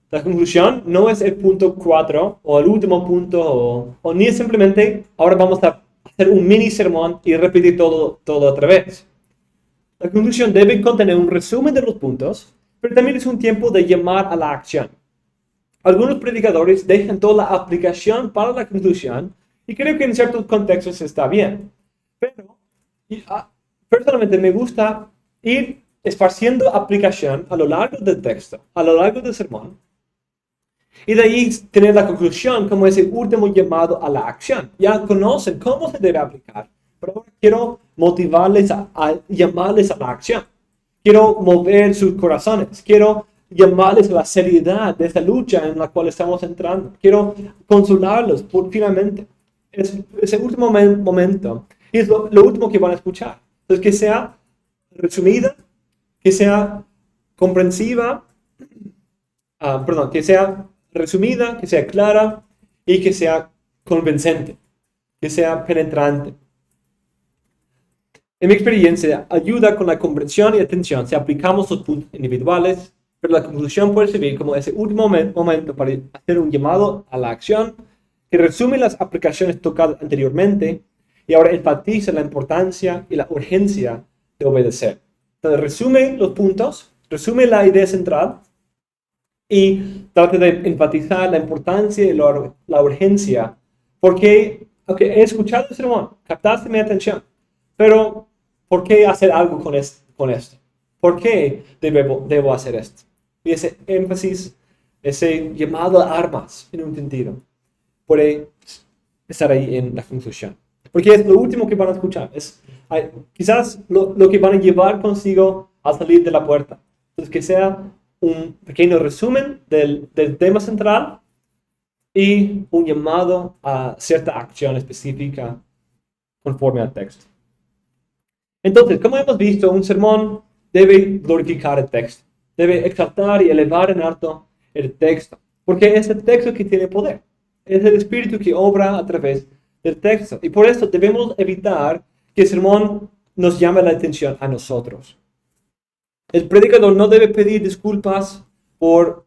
La conclusión no es el punto 4 o el último punto o ni es simplemente ahora vamos a hacer un mini sermón y repetir todo otra vez. La conclusión debe contener un resumen de los puntos, pero también es un tiempo de llamar a la acción. Algunos predicadores dejan toda la aplicación para la conclusión y creo que en ciertos contextos está bien. Pero personalmente me gusta ir esparciendo aplicación a lo largo del texto, a lo largo del sermón, y de ahí tener la conclusión como ese último llamado a la acción. Ya conocen cómo se debe aplicar, pero ahora quiero motivarles a llamarles a la acción. Quiero mover sus corazones. Quiero llamarles a la seriedad de esta lucha en la cual estamos entrando. Quiero consolarlos finalmente. Ese último momento es lo último que van a escuchar. Entonces, que sea resumida, que sea comprensiva, que sea resumida, que sea clara y que sea convincente, que sea penetrante. En mi experiencia, ayuda con la comprensión y atención si aplicamos los puntos individuales, pero la conclusión puede servir como ese último momento para hacer un llamado a la acción que resume las aplicaciones tocadas anteriormente y ahora enfatiza la importancia y la urgencia de obedecer. Entonces, resume los puntos, resume la idea central y trata de enfatizar la importancia y la urgencia, porque he escuchado el sermón, captaste mi atención, pero ¿por qué hacer algo con esto? ¿Por qué debo hacer esto? Y ese énfasis, ese llamado a armas en un sentido, puede estar ahí en la conclusión. Porque es lo último que van a escuchar. Quizás lo que van a llevar consigo al salir de la puerta. Entonces, que sea un pequeño resumen del tema central y un llamado a cierta acción específica conforme al texto. Entonces, como hemos visto, un sermón debe glorificar el texto, debe exaltar y elevar en alto el texto, porque es el texto que tiene poder, es el Espíritu que obra a través del texto, y por eso debemos evitar que el sermón nos llame la atención a nosotros. El predicador no debe pedir disculpas por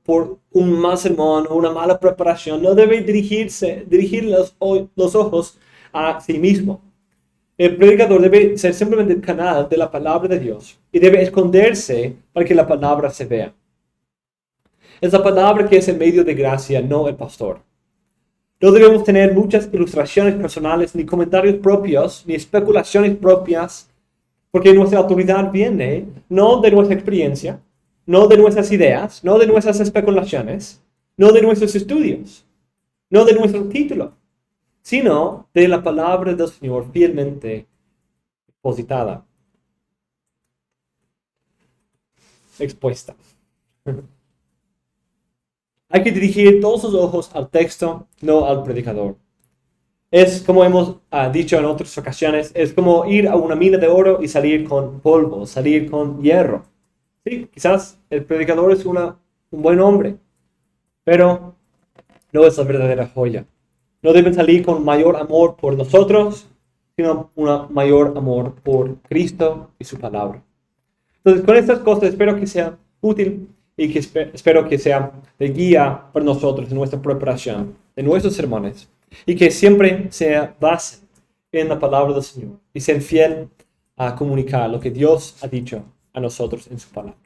un mal sermón o una mala preparación, no debe dirigir los ojos a sí mismo. El predicador debe ser simplemente el canal de la palabra de Dios y debe esconderse para que la palabra se vea. Es la palabra que es el medio de gracia, no el pastor. No debemos tener muchas ilustraciones personales, ni comentarios propios, ni especulaciones propias, porque nuestra autoridad viene no de nuestra experiencia, no de nuestras ideas, no de nuestras especulaciones, no de nuestros estudios, no de nuestro título, sino de la palabra del Señor fielmente depositada, expuesta. Hay que dirigir todos los ojos al texto, no al predicador. Es como hemos dicho en otras ocasiones, es como ir a una mina de oro y salir con polvo, salir con hierro. Sí, quizás el predicador es un buen hombre, pero no es la verdadera joya. No deben salir con mayor amor por nosotros, sino un mayor amor por Cristo y su palabra. Entonces, con estas cosas espero que sea útil y que espero que sea de guía para nosotros en nuestra preparación de nuestros sermones y que siempre sea base en la palabra del Señor y ser fiel a comunicar lo que Dios ha dicho a nosotros en su palabra.